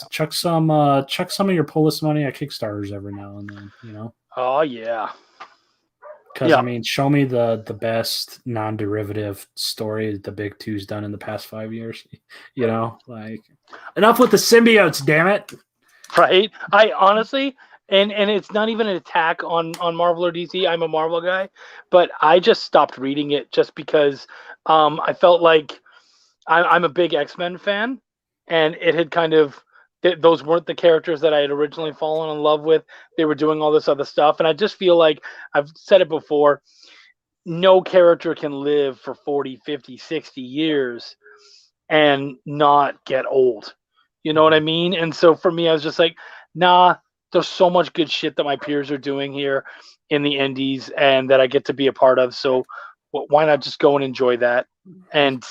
chuck some of your pull list money at Kickstarters every now and then, Oh yeah. Because I mean, show me the best non-derivative story the Big Two's done in the past 5 years. Like enough with the symbiotes, damn it. Right. I honestly, and it's not even an attack on Marvel or DC. I'm a Marvel guy, but I just stopped reading it just because I felt like I'm a big X-Men fan, and it had kind of those weren't the characters that I had originally fallen in love with. They were doing all this other stuff, and I just feel like, I've said it before, no character can live for 40, 50, 60 years and not get old. You know what I mean? And so for me, I was just like, nah, there's so much good shit that my peers are doing here in the indies and that I get to be a part of. So why not just go and enjoy that? And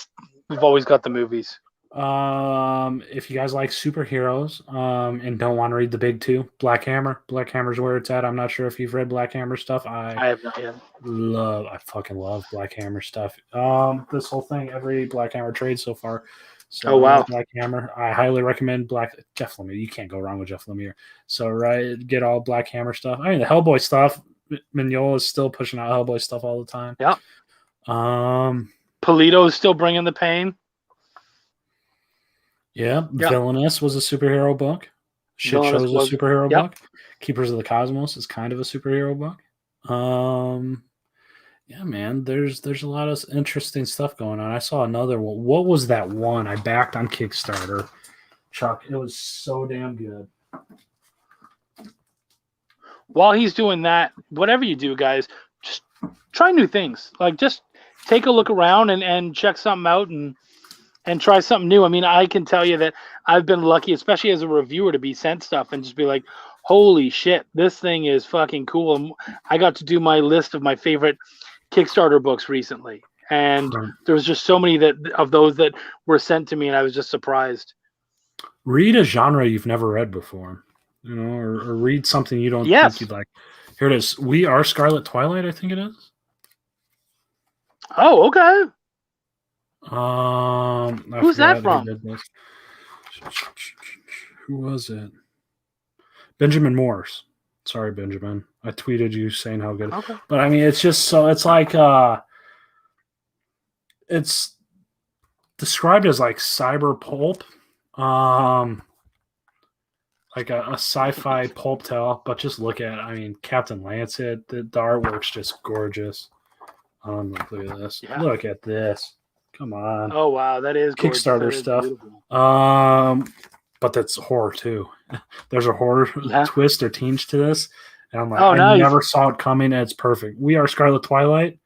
we've always got the movies. If you guys like superheroes and don't want to read the big two, Black Hammer's where it's at. I'm not sure if you've read Black Hammer stuff. I have not yet. I fucking love Black Hammer stuff. This whole thing, every Black Hammer trade so far. So oh wow, Black Hammer. I highly recommend Jeff Lemire. You can't go wrong with Jeff Lemire. So get all Black Hammer stuff. I mean, the Hellboy stuff. Mignola is still pushing out Hellboy stuff all the time. Yeah. Polito is still bringing the pain. Yeah, Villainous was a superhero book. Shit Show is a superhero book. Keepers of the Cosmos is kind of a superhero book. Yeah, man. There's a lot of interesting stuff going on. I saw another one. What was that one I backed on Kickstarter? Chuck, it was so damn good. While he's doing that, whatever you do, guys, just try new things. Like, just take a look around and check something out and try something new. I mean, I can tell you that I've been lucky, especially as a reviewer, to be sent stuff and just be like, holy shit, this thing is fucking cool. And I got to do my list of my favorite Kickstarter books recently. And there was just so many of those that were sent to me, and I was just surprised. Read a genre you've never read before, or read something you don't think you'd like. Here it is. We Are Scarlet Twilight, I think it is. Oh, okay. Who's that from? Who was it? Benjamin Morse. Sorry, Benjamin. I tweeted you saying how good. Okay. But I mean, it's just so it's like it's described as like cyber pulp, like a sci-fi pulp tale. But just look at, I mean, Captain Lancet. The artwork's just gorgeous. Look at this. Yeah. Look at this. Come on. Oh wow, that is Kickstarter stuff. But that's horror too. There's a horror twist or tinge to this, and I'm like, I never saw it coming. And it's perfect. We Are Scarlet Twilight,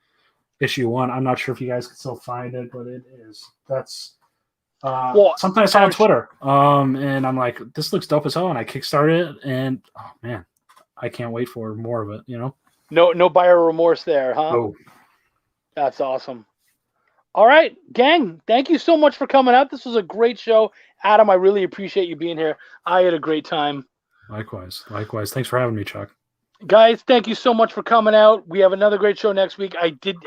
issue 1. I'm not sure if you guys can still find it, but it is. That's something I saw on Twitter. And I'm like, this looks dope as hell, and I kickstarted it, and oh man, I can't wait for more of it. No buyer remorse there, huh? Oh, that's awesome. All right, gang, thank you so much for coming out. This was a great show. Adam, I really appreciate you being here. I had a great time. Likewise. Thanks for having me, Chuck. Guys, thank you so much for coming out. We have another great show next week.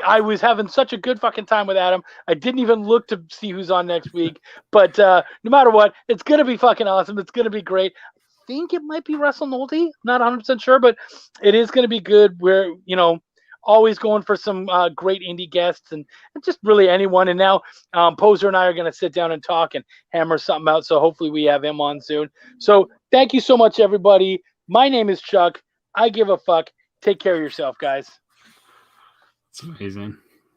I was having such a good fucking time with Adam. I didn't even look to see who's on next week. But no matter what, it's going to be fucking awesome. It's going to be great. I think it might be Russell Nolte. Not 100% sure, but it is going to be good. We're, always going for some great indie guests and just really anyone. And now Poser and I are going to sit down and talk and hammer something out. So hopefully we have him on soon. So thank you so much, everybody. My name is Chuck. I give a fuck. Take care of yourself, guys. It's amazing.